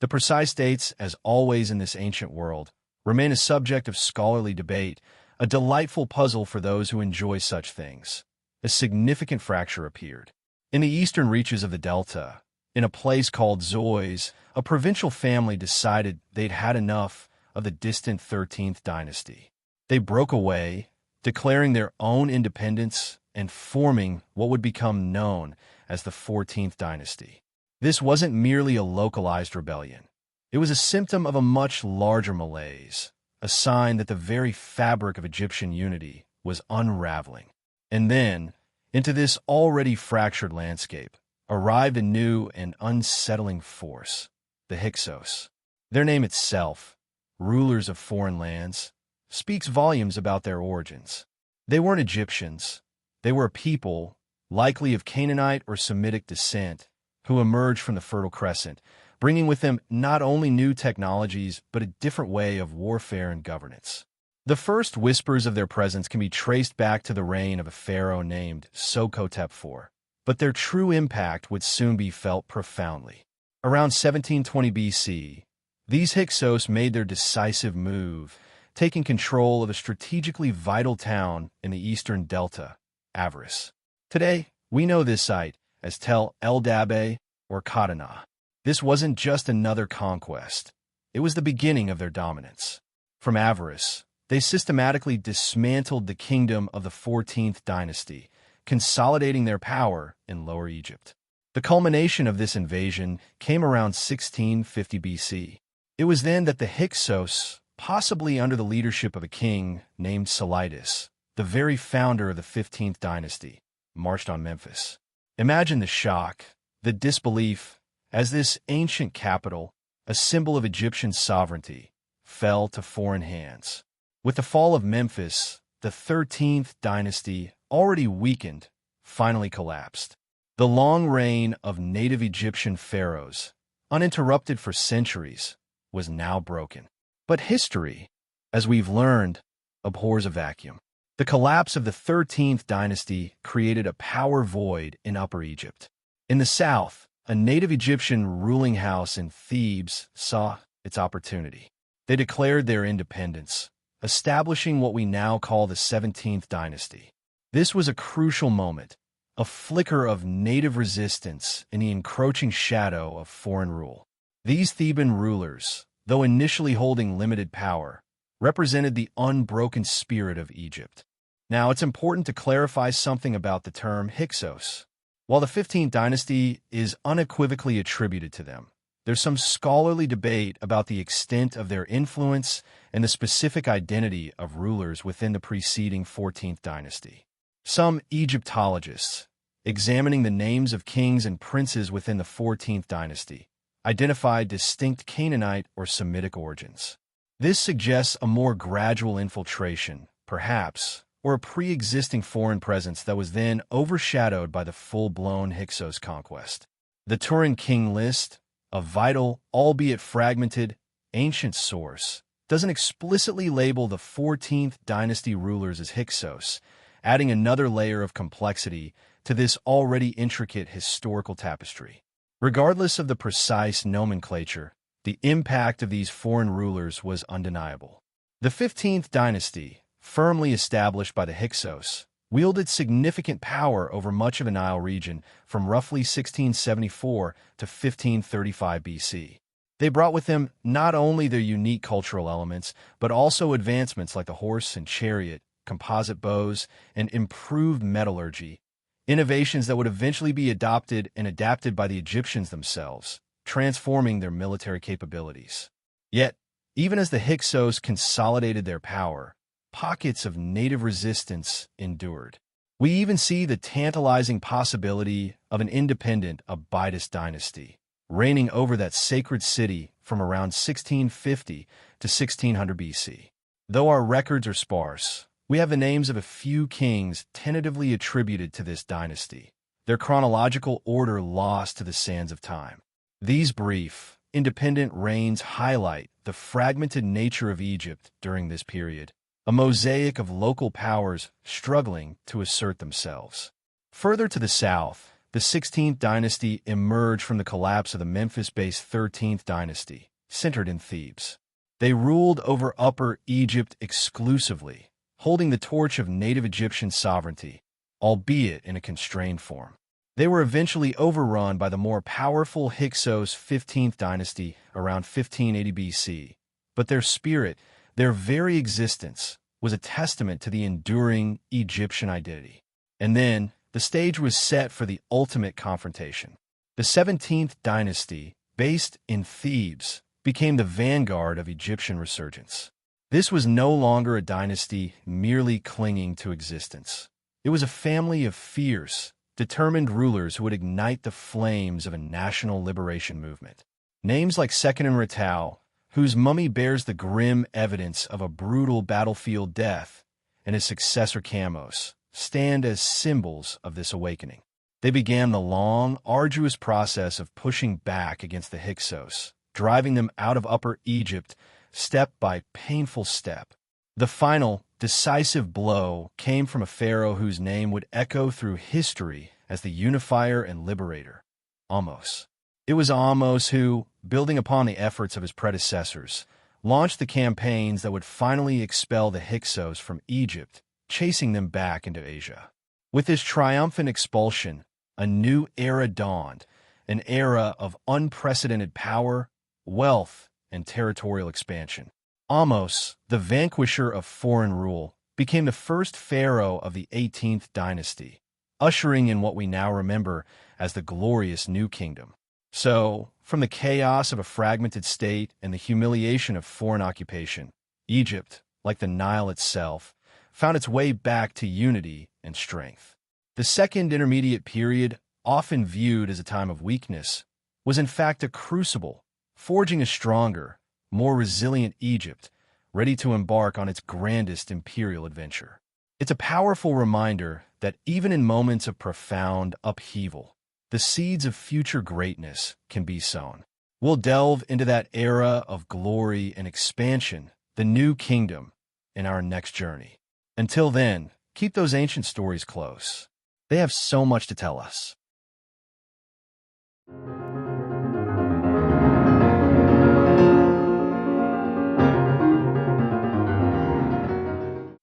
A: the precise dates, as always in this ancient world, remain a subject of scholarly debate, a delightful puzzle for those who enjoy such things. A significant fracture appeared. In the eastern reaches of the Delta, in a place called Zois, a provincial family decided they'd had enough of the distant 13th dynasty. They broke away, declaring their own independence and forming what would become known as the 14th dynasty. This wasn't merely a localized rebellion. It was a symptom of a much larger malaise, a sign that the very fabric of Egyptian unity was unraveling. And then, into this already fractured landscape, arrived a new and unsettling force, the Hyksos. Their name itself, rulers of foreign lands, speaks volumes about their origins. They weren't Egyptians. They were a people, likely of Canaanite or Semitic descent, who emerged from the Fertile Crescent, bringing with them not only new technologies, but a different way of warfare and governance. The first whispers of their presence can be traced back to the reign of a pharaoh named Sokotep IV, but their true impact would soon be felt profoundly. Around 1720 BC, these Hyksos made their decisive move, taking control of a strategically vital town in the eastern delta, Avaris. Today, we know this site as Tel El Dabeh or Kadana. This wasn't just another conquest. It was the beginning of their dominance. From Avaris, they systematically dismantled the kingdom of the 14th dynasty, consolidating their power in Lower Egypt. The culmination of this invasion came around 1650 BC. It was then that the Hyksos, possibly under the leadership of a king named Seleucus, the very founder of the 15th dynasty, marched on Memphis. Imagine the shock, the disbelief, as this ancient capital, a symbol of Egyptian sovereignty, fell to foreign hands. With the fall of Memphis, the 13th dynasty, already weakened, finally collapsed. The long reign of native Egyptian pharaohs, uninterrupted for centuries, was now broken. But history, as we've learned, abhors a vacuum. The collapse of the 13th dynasty created a power void in Upper Egypt. In the south, a native Egyptian ruling house in Thebes saw its opportunity. They declared their independence, establishing what we now call the 17th dynasty. This was a crucial moment, a flicker of native resistance in the encroaching shadow of foreign rule. These Theban rulers, though initially holding limited power, represented the unbroken spirit of Egypt. Now, it's important to clarify something about the term Hyksos. While the 15th dynasty is unequivocally attributed to them, there's some scholarly debate about the extent of their influence and the specific identity of rulers within the preceding 14th dynasty. Some Egyptologists, examining the names of kings and princes within the 14th dynasty, identified distinct Canaanite or Semitic origins. This suggests a more gradual infiltration, perhaps, or a pre-existing foreign presence that was then overshadowed by the full-blown Hyksos conquest. The Turin king list, a vital, albeit fragmented, ancient source, doesn't explicitly label the 14th dynasty rulers as Hyksos, adding another layer of complexity to this already intricate historical tapestry. Regardless of the precise nomenclature, the impact of these foreign rulers was undeniable. The 15th dynasty, firmly established by the Hyksos, wielded significant power over much of the Nile region from roughly 1674 to 1535 BC. They brought with them not only their unique cultural elements, but also advancements like the horse and chariot, composite bows, and improved metallurgy, innovations that would eventually be adopted and adapted by the Egyptians themselves, transforming their military capabilities. Yet, even as the Hyksos consolidated their power, pockets of native resistance endured. We even see the tantalizing possibility of an independent Abydist dynasty, reigning over that sacred city from around 1650 to 1600 BC. Though our records are sparse, we have the names of a few kings tentatively attributed to this dynasty, their chronological order lost to the sands of time. These brief, independent reigns highlight the fragmented nature of Egypt during this period, a mosaic of local powers struggling to assert themselves. Further to the south, the 16th dynasty emerged from the collapse of the Memphis-based 13th dynasty, centered in Thebes. They ruled over Upper Egypt exclusively, holding the torch of native Egyptian sovereignty, albeit in a constrained form. They were eventually overrun by the more powerful Hyksos 15th dynasty around 1580 BC, but their spirit, their very existence, was a testament to the enduring Egyptian identity. And then, the stage was set for the ultimate confrontation. The 17th dynasty, based in Thebes, became the vanguard of Egyptian resurgence. This was no longer a dynasty merely clinging to existence. It was a family of fierce, determined rulers who would ignite the flames of a national liberation movement. Names like Seqenenretau, whose mummy bears the grim evidence of a brutal battlefield death, and his successor Kamose, stand as symbols of this awakening. They began the long, arduous process of pushing back against the Hyksos, driving them out of Upper Egypt step by painful step. The final, decisive blow came from a pharaoh whose name would echo through history as the unifier and liberator, Ahmose. It was Ahmose who, building upon the efforts of his predecessors, launched the campaigns that would finally expel the Hyksos from Egypt, chasing them back into Asia. With his triumphant expulsion, a new era dawned, an era of unprecedented power, wealth, and territorial expansion. Ahmose, the vanquisher of foreign rule, became the first pharaoh of the 18th dynasty, ushering in what we now remember as the glorious New Kingdom. So, from the chaos of a fragmented state and the humiliation of foreign occupation, Egypt, like the Nile itself, found its way back to unity and strength. The second intermediate period, often viewed as a time of weakness, was in fact a crucible, forging a stronger, more resilient Egypt, ready to embark on its grandest imperial adventure. It's a powerful reminder that even in moments of profound upheaval, the seeds of future greatness can be sown. We'll delve into that era of glory and expansion, the New Kingdom, in our next journey. Until then, keep those ancient stories close. They have so much to tell us.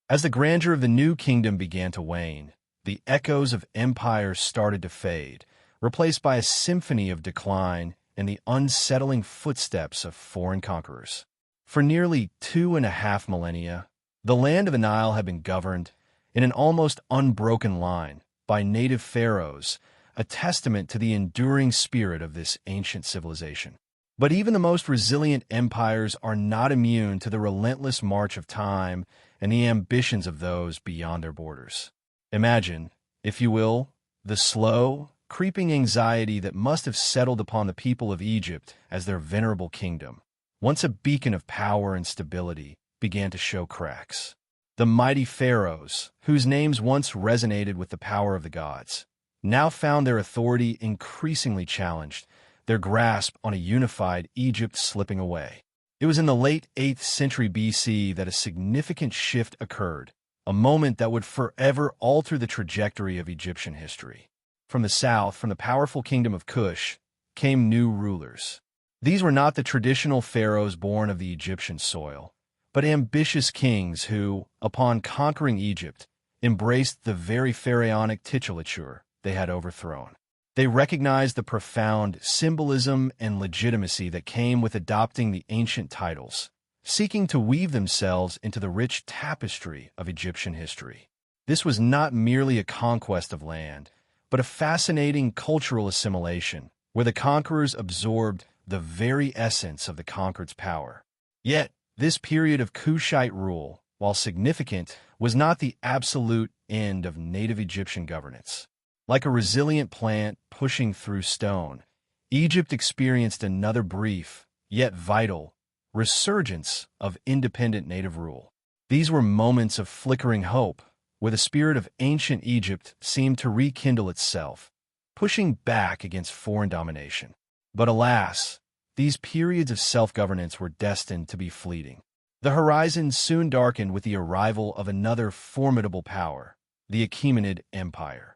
A: As the grandeur of the New Kingdom began to wane, the echoes of empires started to fade, replaced by a symphony of decline and the unsettling footsteps of foreign conquerors. For nearly 2.5 millennia, the land of the Nile had been governed, in an almost unbroken line, by native pharaohs, a testament to the enduring spirit of this ancient civilization. But even the most resilient empires are not immune to the relentless march of time and the ambitions of those beyond their borders. Imagine, if you will, the slow, creeping anxiety that must have settled upon the people of Egypt as their venerable kingdom, once a beacon of power and stability, began to show cracks. The mighty pharaohs, whose names once resonated with the power of the gods, now found their authority increasingly challenged, their grasp on a unified Egypt slipping away. It was in the late 8th century BC that a significant shift occurred, a moment that would forever alter the trajectory of Egyptian history. From the south, from the powerful kingdom of Kush, came new rulers. These were not the traditional pharaohs born of the Egyptian soil, but ambitious kings who, upon conquering Egypt, embraced the very pharaonic titulature they had overthrown. They recognized the profound symbolism and legitimacy that came with adopting the ancient titles, seeking to weave themselves into the rich tapestry of Egyptian history. This was not merely a conquest of land, but a fascinating cultural assimilation, where the conquerors absorbed the very essence of the conquered's power. Yet, this period of Kushite rule, while significant, was not the absolute end of native Egyptian governance. Like a resilient plant pushing through stone, Egypt experienced another brief, yet vital, resurgence of independent native rule. These were moments of flickering hope, where the spirit of ancient Egypt seemed to rekindle itself, pushing back against foreign domination. But alas, these periods of self-governance were destined to be fleeting. The horizon soon darkened with the arrival of another formidable power, the Achaemenid Empire.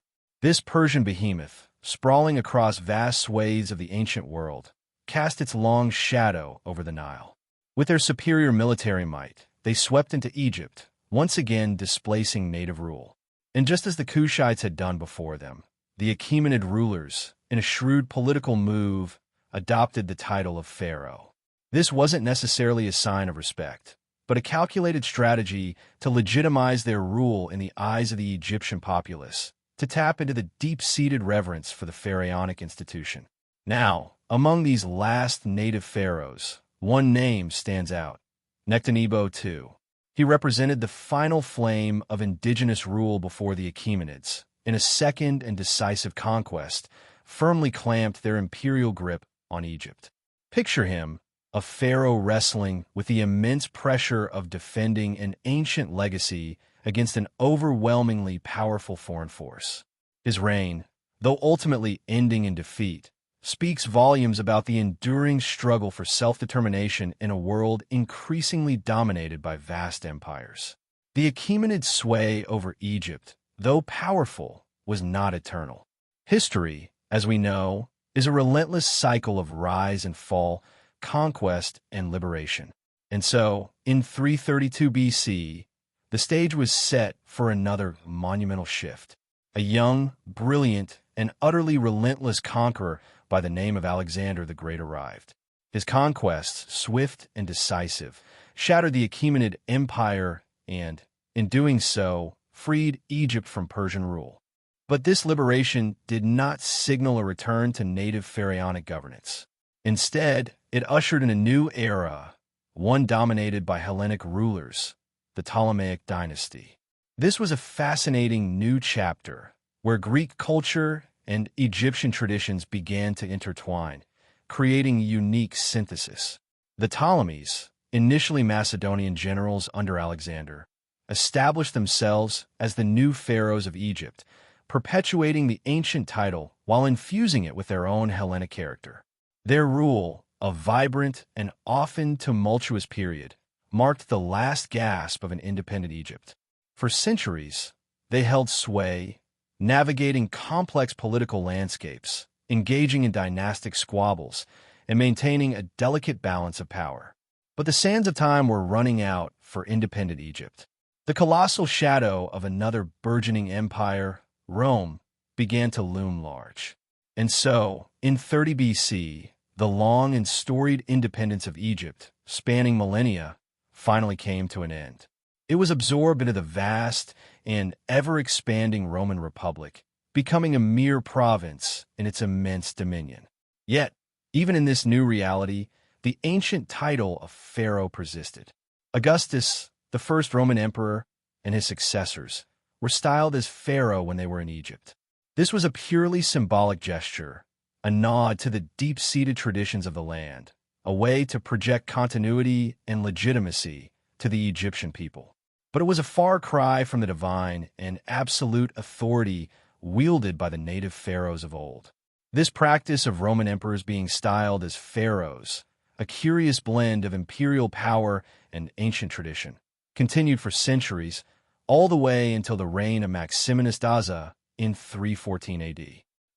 A: This Persian behemoth, sprawling across vast swathes of the ancient world, cast its long shadow over the Nile. With their superior military might, they swept into Egypt, once again displacing native rule. And just as the Kushites had done before them, the Achaemenid rulers, in a shrewd political move, adopted the title of Pharaoh. This wasn't necessarily a sign of respect, but a calculated strategy to legitimize their rule in the eyes of the Egyptian populace, to tap into the deep-seated reverence for the pharaonic institution. Now, among these last native pharaohs, one name stands out: Nectanebo II. He represented the final flame of indigenous rule before the Achaemenids, in a second and decisive conquest, firmly clamped their imperial grip on Egypt. Picture him, a pharaoh wrestling with the immense pressure of defending an ancient legacy against an overwhelmingly powerful foreign force. His reign, though ultimately ending in defeat, speaks volumes about the enduring struggle for self-determination in a world increasingly dominated by vast empires. The Achaemenid sway over Egypt, though powerful, was not eternal. History, as we know, is a relentless cycle of rise and fall, conquest and liberation. And so, in 332 BC, the stage was set for another monumental shift. A young, brilliant, and utterly relentless conqueror by the name of Alexander the Great arrived. His conquests, swift and decisive, shattered the Achaemenid Empire and, in doing so, freed Egypt from Persian rule. But this liberation did not signal a return to native pharaonic governance. Instead, it ushered in a new era, one dominated by Hellenic rulers, the Ptolemaic dynasty. This was a fascinating new chapter where Greek culture and Egyptian traditions began to intertwine, creating a unique synthesis. The Ptolemies, initially Macedonian generals under Alexander, established themselves as the new pharaohs of Egypt, perpetuating the ancient title while infusing it with their own Hellenic character. Their rule, a vibrant and often tumultuous period, marked the last gasp of an independent Egypt. For centuries, they held sway, navigating complex political landscapes, engaging in dynastic squabbles, and maintaining a delicate balance of power. But the sands of time were running out for independent Egypt. The colossal shadow of another burgeoning empire, Rome, began to loom large. And so, in 30 BC, the long and storied independence of Egypt, spanning millennia, finally came to an end. It was absorbed into the vast and ever-expanding Roman Republic, becoming a mere province in its immense dominion. Yet, even in this new reality, the ancient title of Pharaoh persisted. Augustus, the first Roman emperor, and his successors were styled as Pharaoh when they were in Egypt. This was a purely symbolic gesture, a nod to the deep-seated traditions of the land, a way to project continuity and legitimacy to the Egyptian people. But it was a far cry from the divine and absolute authority wielded by the native pharaohs of old. This practice of Roman emperors being styled as pharaohs, a curious blend of imperial power and ancient tradition, continued for centuries, all the way until the reign of Maximinus Daza in 314 AD.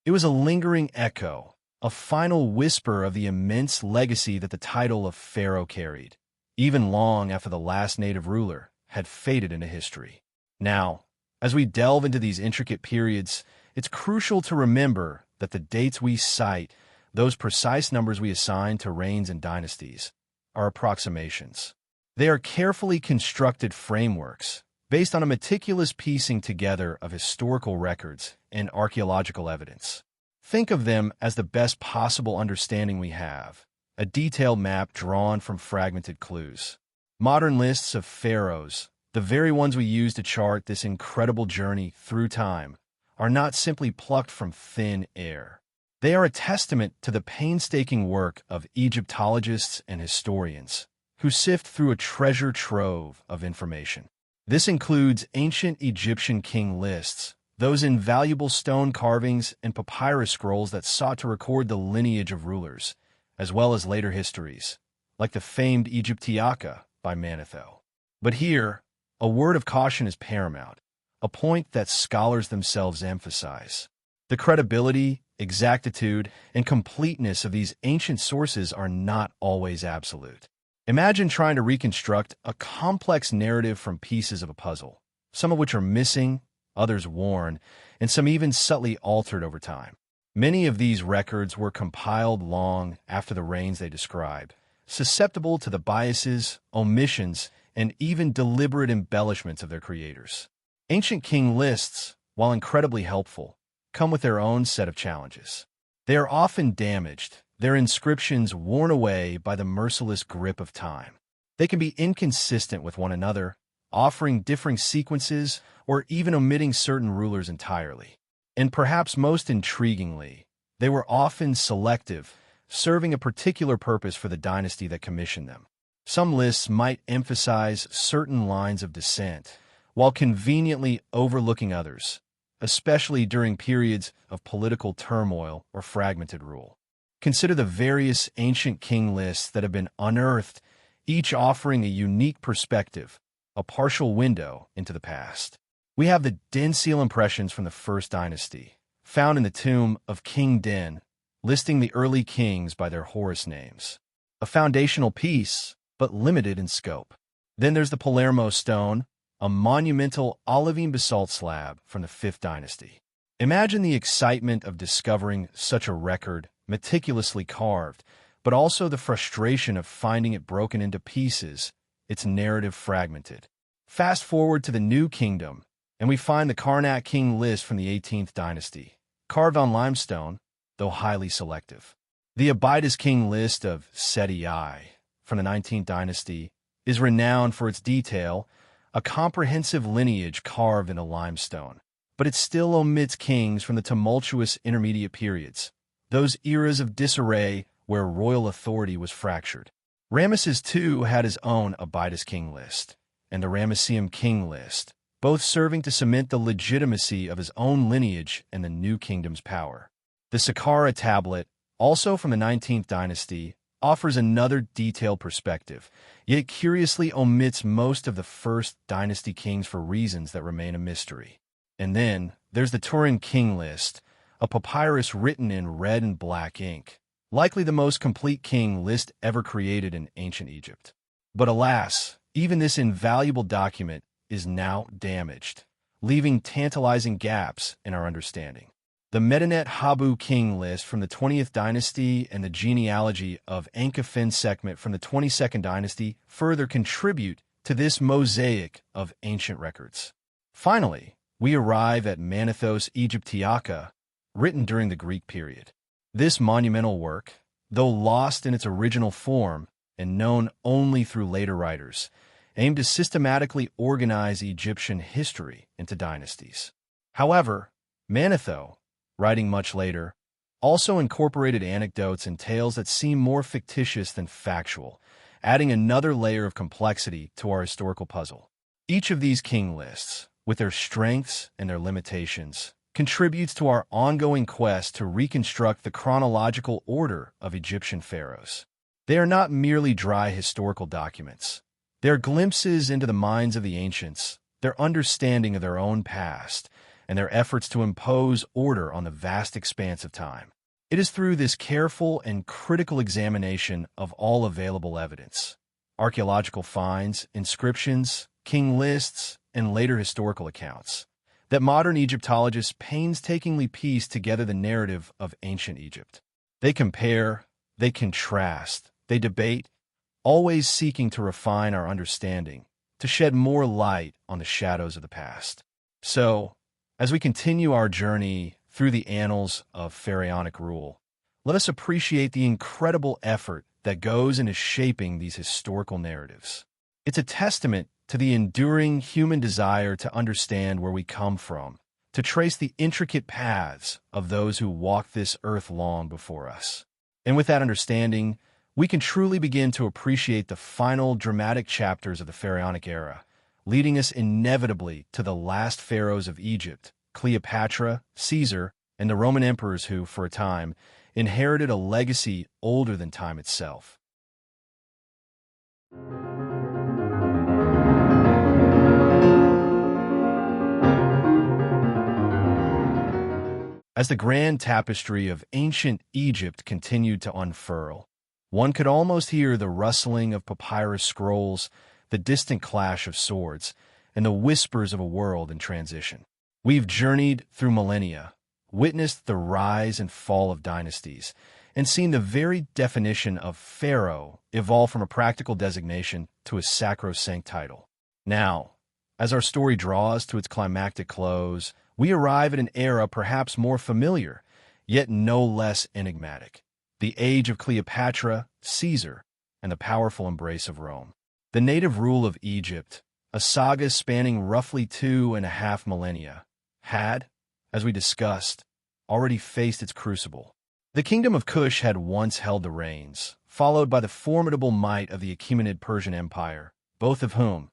A: It was a lingering echo, a final whisper of the immense legacy that the title of Pharaoh carried, even long after the last native ruler had faded into history. Now, as we delve into these intricate periods, it's crucial to remember that the dates we cite, those precise numbers we assign to reigns and dynasties, are approximations. They are carefully constructed frameworks based on a meticulous piecing together of historical records and archaeological evidence. Think of them as the best possible understanding we have, a detailed map drawn from fragmented clues. Modern lists of pharaohs, the very ones we use to chart this incredible journey through time, are not simply plucked from thin air. They are a testament to the painstaking work of Egyptologists and historians, who sift through a treasure trove of information. This includes ancient Egyptian king lists, those invaluable stone carvings and papyrus scrolls that sought to record the lineage of rulers, as well as later histories, like the famed Egyptiaca by Manetho. But here, a word of caution is paramount, a point that scholars themselves emphasize. The credibility, exactitude, and completeness of these ancient sources are not always absolute. Imagine trying to reconstruct a complex narrative from pieces of a puzzle, some of which are missing, others worn, and some even subtly altered over time. Many of these records were compiled long after the reigns they described, susceptible to the biases, omissions, and even deliberate embellishments of their creators. Ancient king lists, while incredibly helpful, come with their own set of challenges. They are often damaged, their inscriptions worn away by the merciless grip of time. They can be inconsistent with one another, offering differing sequences or even omitting certain rulers entirely. And perhaps most intriguingly, they were often selective, serving a particular purpose for the dynasty that commissioned them. Some lists might emphasize certain lines of descent, while conveniently overlooking others, especially during periods of political turmoil or fragmented rule. Consider the various ancient king lists that have been unearthed, each offering a unique perspective, a partial window into the past. We have the Den seal impressions from the First Dynasty, found in the tomb of King Den, listing the early kings by their Horus names. A foundational piece, but limited in scope. Then there's the Palermo stone, a monumental olivine basalt slab from the Fifth Dynasty. Imagine the excitement of discovering such a record, meticulously carved, but also the frustration of finding it broken into pieces, its narrative fragmented. Fast forward to the New Kingdom, and we find the Karnak king list from the 18th Dynasty, carved on limestone, though highly selective. The Abydos king list of Seti I, from the 19th Dynasty, is renowned for its detail, a comprehensive lineage carved into limestone, but it still omits kings from the tumultuous intermediate periods, those eras of disarray where royal authority was fractured. Ramesses II had his own Abydos king list, and the Ramesseum king list, both serving to cement the legitimacy of his own lineage and the new kingdom's power. The Saqqara tablet, also from the 19th Dynasty, offers another detailed perspective, yet curiously omits most of the First Dynasty kings for reasons that remain a mystery. And then there's the Turin king list, a papyrus written in red and black ink, likely the most complete king list ever created in ancient Egypt. But alas, even this invaluable document is now damaged, leaving tantalizing gaps in our understanding. The Medinet Habu king list from the 20th Dynasty and the genealogy of Ankafen Sekhmet from the 22nd Dynasty further contribute to this mosaic of ancient records. Finally, we arrive at Manetho's Egyptiaca, written during the Greek period. This monumental work, though lost in its original form and known only through later writers, aimed to systematically organize Egyptian history into dynasties. However, Manetho, writing much later, also incorporated anecdotes and tales that seem more fictitious than factual, adding another layer of complexity to our historical puzzle. Each of these king lists, with their strengths and their limitations, contributes to our ongoing quest to reconstruct the chronological order of Egyptian pharaohs. They are not merely dry historical documents. They are glimpses into the minds of the ancients, their understanding of their own past, and their efforts to impose order on the vast expanse of time. It is through this careful and critical examination of all available evidence, archaeological finds, inscriptions, king lists, and later historical accounts, that modern Egyptologists painstakingly piece together the narrative of ancient Egypt. They compare, they contrast, they debate, always seeking to refine our understanding, to shed more light on the shadows of the past. So, as we continue our journey through the annals of pharaonic rule, let us appreciate the incredible effort that goes into shaping these historical narratives. It's a testament to the enduring human desire to understand where we come from, to trace the intricate paths of those who walked this earth long before us. And with that understanding, we can truly begin to appreciate the final dramatic chapters of the pharaonic era, leading us inevitably to the last pharaohs of Egypt, Cleopatra, Caesar, and the Roman emperors who, for a time, inherited a legacy older than time itself. As the grand tapestry of ancient Egypt continued to unfurl, one could almost hear the rustling of papyrus scrolls, the distant clash of swords, and the whispers of a world in transition. We've journeyed through millennia, witnessed the rise and fall of dynasties, and seen the very definition of pharaoh evolve from a practical designation to a sacrosanct title. Now, as our story draws to its climactic close, we arrive at an era perhaps more familiar, yet no less enigmatic: the age of Cleopatra, Caesar, and the powerful embrace of Rome. The native rule of Egypt, a saga spanning roughly 2.5 millennia, had, as we discussed, already faced its crucible. The kingdom of Kush had once held the reins, followed by the formidable might of the Achaemenid Persian Empire, both of whom,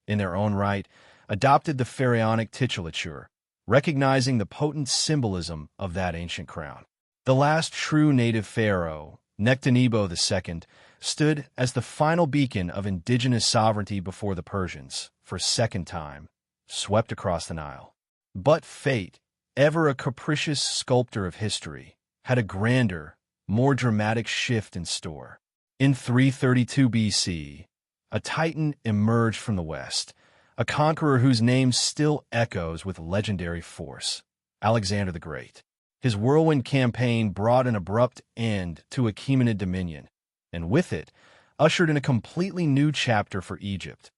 A: in their own right, adopted the pharaonic titulature, recognizing the potent symbolism of that ancient crown. The last true native pharaoh, Nectanebo II, stood as the final beacon of indigenous sovereignty before the Persians, for a second time, swept across the Nile. But fate, ever a capricious sculptor of history, had a grander, more dramatic shift in store. In 332 BC, a titan emerged from the west, a conqueror whose name still echoes with legendary force: Alexander the Great. His whirlwind campaign brought an abrupt end to Achaemenid dominion, and with it, ushered in a completely new chapter for Egypt,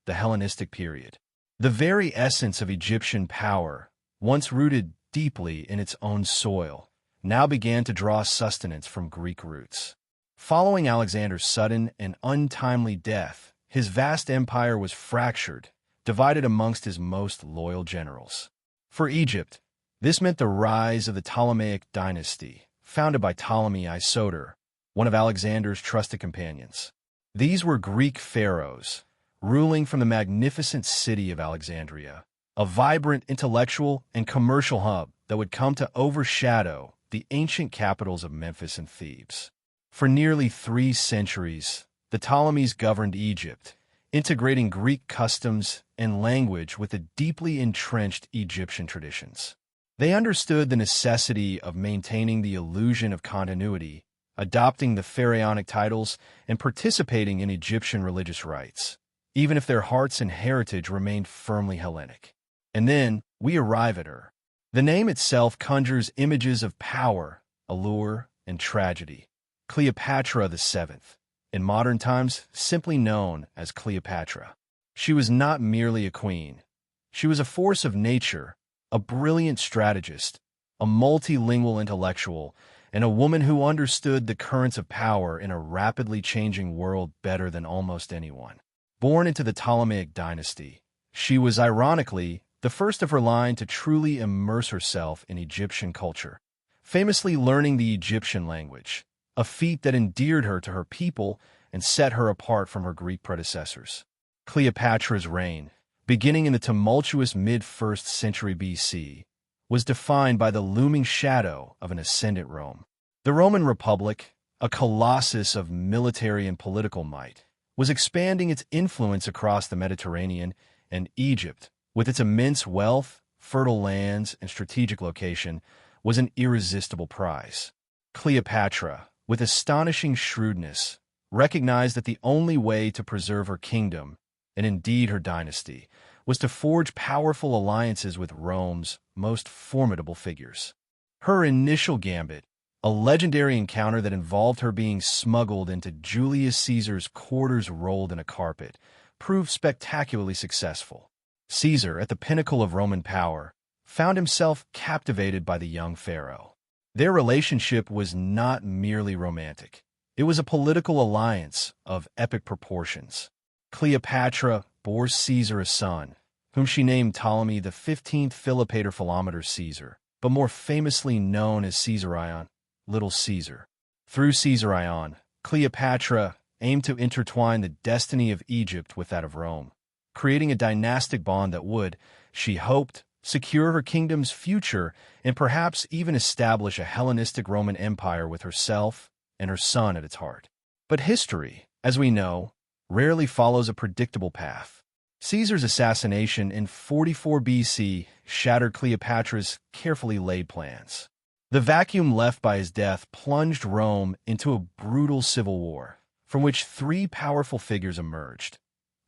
A: the Hellenistic period. The very essence of Egyptian power, once rooted deeply in its own soil, now began to draw sustenance from Greek roots. Following Alexander's sudden and untimely death, his vast empire was fractured, divided amongst his most loyal generals. For Egypt, this meant the rise of the Ptolemaic dynasty, founded by Ptolemy Isoter, one of Alexander's trusted companions. These were Greek pharaohs, ruling from the magnificent city of Alexandria, a vibrant intellectual and commercial hub that would come to overshadow the ancient capitals of Memphis and Thebes. For nearly 3 centuries, the Ptolemies governed Egypt, integrating Greek customs and language with the deeply entrenched Egyptian traditions. They understood the necessity of maintaining the illusion of continuity, adopting the pharaonic titles, and participating in Egyptian religious rites, even if their hearts and heritage remained firmly Hellenic. And then we arrive at her. The name itself conjures images of power, allure, and tragedy. Cleopatra VII, in modern times simply known as Cleopatra. She was not merely a queen. She was a force of nature, a brilliant strategist, a multilingual intellectual, and a woman who understood the currents of power in a rapidly changing world better than almost anyone. Born into the Ptolemaic dynasty, she was ironically the first of her line to truly immerse herself in Egyptian culture, famously learning the Egyptian language, a feat that endeared her to her people and set her apart from her Greek predecessors. Cleopatra's reign, beginning in the tumultuous mid-1st century BC, was defined by the looming shadow of an ascendant Rome. The Roman Republic, a colossus of military and political might, was expanding its influence across the Mediterranean, and Egypt, with its immense wealth, fertile lands, and strategic location, was an irresistible prize. Cleopatra, with astonishing shrewdness, recognized that the only way to preserve her kingdom, and indeed her dynasty, was to forge powerful alliances with Rome's most formidable figures. Her initial gambit, a legendary encounter that involved her being smuggled into Julius Caesar's quarters rolled in a carpet, proved spectacularly successful. Caesar, at the pinnacle of Roman power, found himself captivated by the young pharaoh. Their relationship was not merely romantic. It was a political alliance of epic proportions. Cleopatra bore Caesar a son, whom she named Ptolemy the 15th Philopator Philometor Caesar, but more famously known as Caesarion, Little Caesar. Through Caesarion, Cleopatra aimed to intertwine the destiny of Egypt with that of Rome, creating a dynastic bond that would, she hoped, secure her kingdom's future and perhaps even establish a Hellenistic Roman Empire with herself and her son at its heart. But history, as we know, rarely follows a predictable path. Caesar's assassination in 44 BC shattered Cleopatra's carefully laid plans. The vacuum left by his death plunged Rome into a brutal civil war, from which three powerful figures emerged: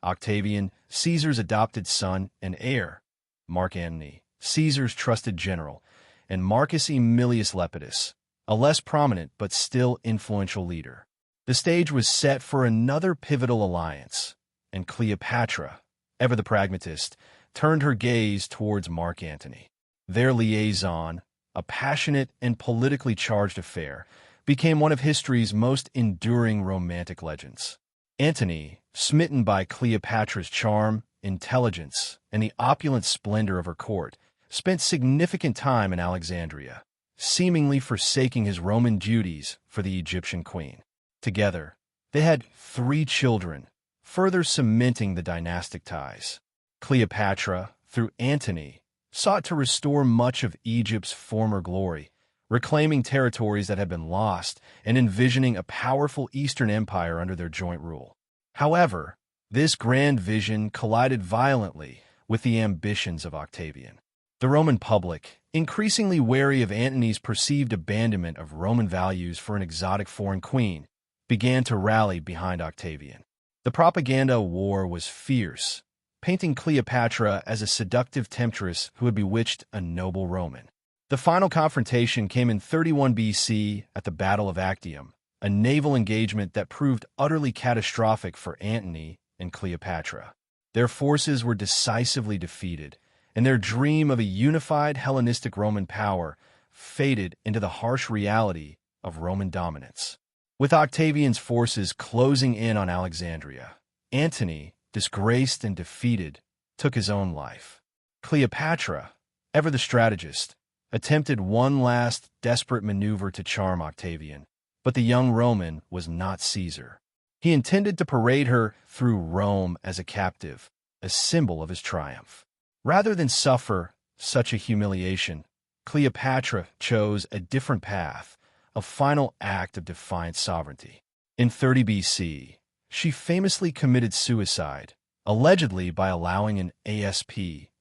A: Octavian, Caesar's adopted son and heir; Mark Antony, Caesar's trusted general; and Marcus Aemilius Lepidus, a less prominent but still influential leader. The stage was set for another pivotal alliance, and Cleopatra, ever the pragmatist, turned her gaze towards Mark Antony. Their liaison, a passionate and politically charged affair, became one of history's most enduring romantic legends. Antony, smitten by Cleopatra's charm, intelligence, and the opulent splendor of her court, spent significant time in Alexandria, seemingly forsaking his Roman duties for the Egyptian queen. Together, they had 3 children, further cementing the dynastic ties. Cleopatra, through Antony, sought to restore much of Egypt's former glory, reclaiming territories that had been lost and envisioning a powerful Eastern empire under their joint rule. However, this grand vision collided violently with the ambitions of Octavian. The Roman public, increasingly wary of Antony's perceived abandonment of Roman values for an exotic foreign queen, began to rally behind Octavian. The propaganda war was fierce, painting Cleopatra as a seductive temptress who had bewitched a noble Roman. The final confrontation came in 31 BC at the Battle of Actium, a naval engagement that proved utterly catastrophic for Antony and Cleopatra. Their forces were decisively defeated, and their dream of a unified Hellenistic Roman power faded into the harsh reality of Roman dominance. With Octavian's forces closing in on Alexandria, Antony, disgraced and defeated, took his own life. Cleopatra, ever the strategist, attempted one last desperate maneuver to charm Octavian, but the young Roman was not Caesar. He intended to parade her through Rome as a captive, a symbol of his triumph. Rather than suffer such a humiliation, Cleopatra chose a different path, a final act of defiant sovereignty. In 30 BC, she famously committed suicide, allegedly by allowing an ASP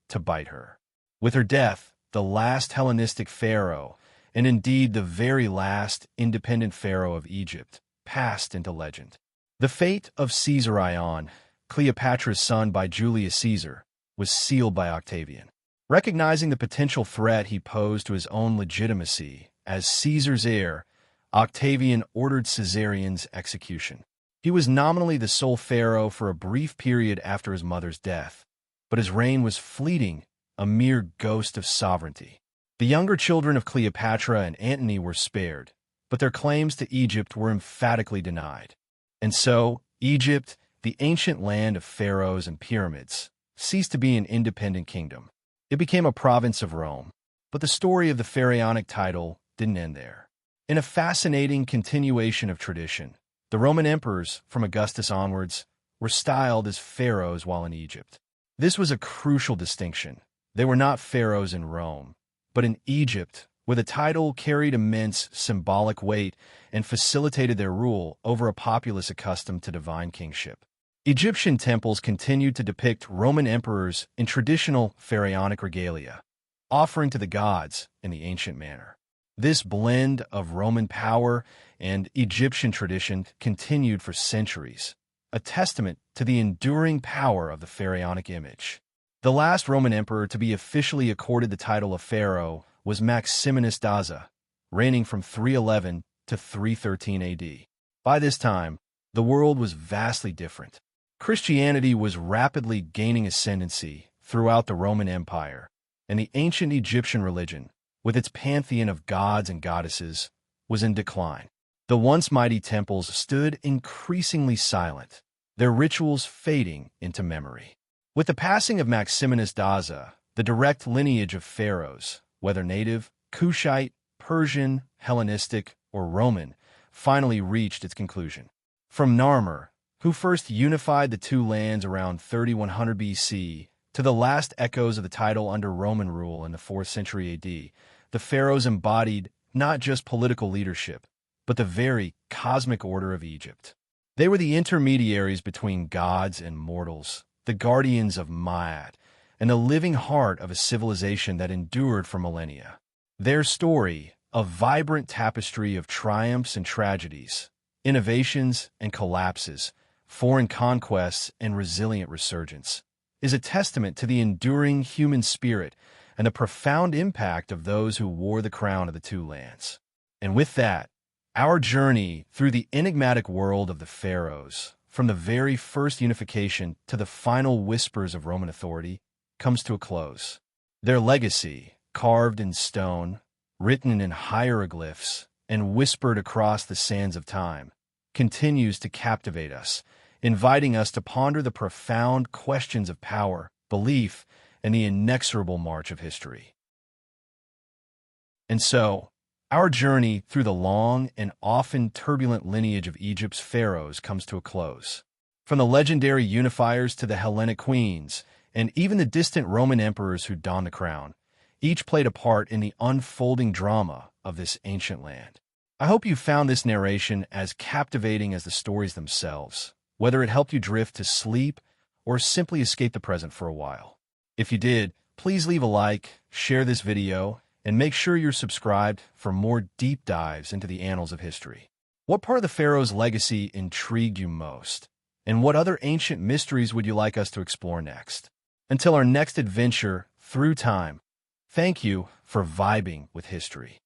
A: to bite her. With her death, the last Hellenistic pharaoh, and indeed the very last independent pharaoh of Egypt, passed into legend. The fate of Caesarion, Cleopatra's son by Julius Caesar, was sealed by Octavian. Recognizing the potential threat he posed to his own legitimacy as Caesar's heir, Octavian ordered Caesarion's execution. He was nominally the sole pharaoh for a brief period after his mother's death, but his reign was fleeting, a mere ghost of sovereignty. The younger children of Cleopatra and Antony were spared, but their claims to Egypt were emphatically denied. And so, Egypt, the ancient land of pharaohs and pyramids, ceased to be an independent kingdom. It became a province of Rome. But the story of the pharaonic title didn't end there. In a fascinating continuation of tradition, the Roman emperors, from Augustus onwards, were styled as pharaohs while in Egypt. This was a crucial distinction. They were not pharaohs in Rome, but in Egypt, where the title carried immense symbolic weight and facilitated their rule over a populace accustomed to divine kingship. Egyptian temples continued to depict Roman emperors in traditional pharaonic regalia, offering to the gods in the ancient manner. This blend of Roman power and Egyptian tradition continued for centuries, a testament to the enduring power of the pharaonic image. The last Roman emperor to be officially accorded the title of pharaoh was Maximinus Daza, reigning from 311 to 313 AD. By this time, the world was vastly different. Christianity was rapidly gaining ascendancy throughout the Roman Empire, and the ancient Egyptian religion, with its pantheon of gods and goddesses, was in decline. The once mighty temples stood increasingly silent, their rituals fading into memory. With the passing of Maximinus Daza, the direct lineage of pharaohs, whether native, Kushite, Persian, Hellenistic, or Roman, finally reached its conclusion. From Narmer, who first unified the two lands around 3100 BC, to the last echoes of the title under Roman rule in the 4th century AD, the pharaohs embodied not just political leadership, but the very cosmic order of Egypt. They were the intermediaries between gods and mortals, the guardians of Ma'at, and the living heart of a civilization that endured for millennia. Their story, a vibrant tapestry of triumphs and tragedies, innovations and collapses, foreign conquests and resilient resurgence, is a testament to the enduring human spirit and the profound impact of those who wore the crown of the two lands. And with that, our journey through the enigmatic world of the pharaohs, from the very first unification to the final whispers of Roman authority, comes to a close. Their legacy, carved in stone, written in hieroglyphs, and whispered across the sands of time, continues to captivate us, inviting us to ponder the profound questions of power, belief, and the inexorable march of history. And so, our journey through the long and often turbulent lineage of Egypt's pharaohs comes to a close. From the legendary unifiers to the Hellenic queens, and even the distant Roman emperors who donned the crown, each played a part in the unfolding drama of this ancient land. I hope you found this narration as captivating as the stories themselves, whether it helped you drift to sleep or simply escape the present for a while. If you did, please leave a like, share this video, and make sure you're subscribed for more deep dives into the annals of history. What part of the pharaoh's legacy intrigued you most? And what other ancient mysteries would you like us to explore next? Until our next adventure through time, thank you for vibing with history.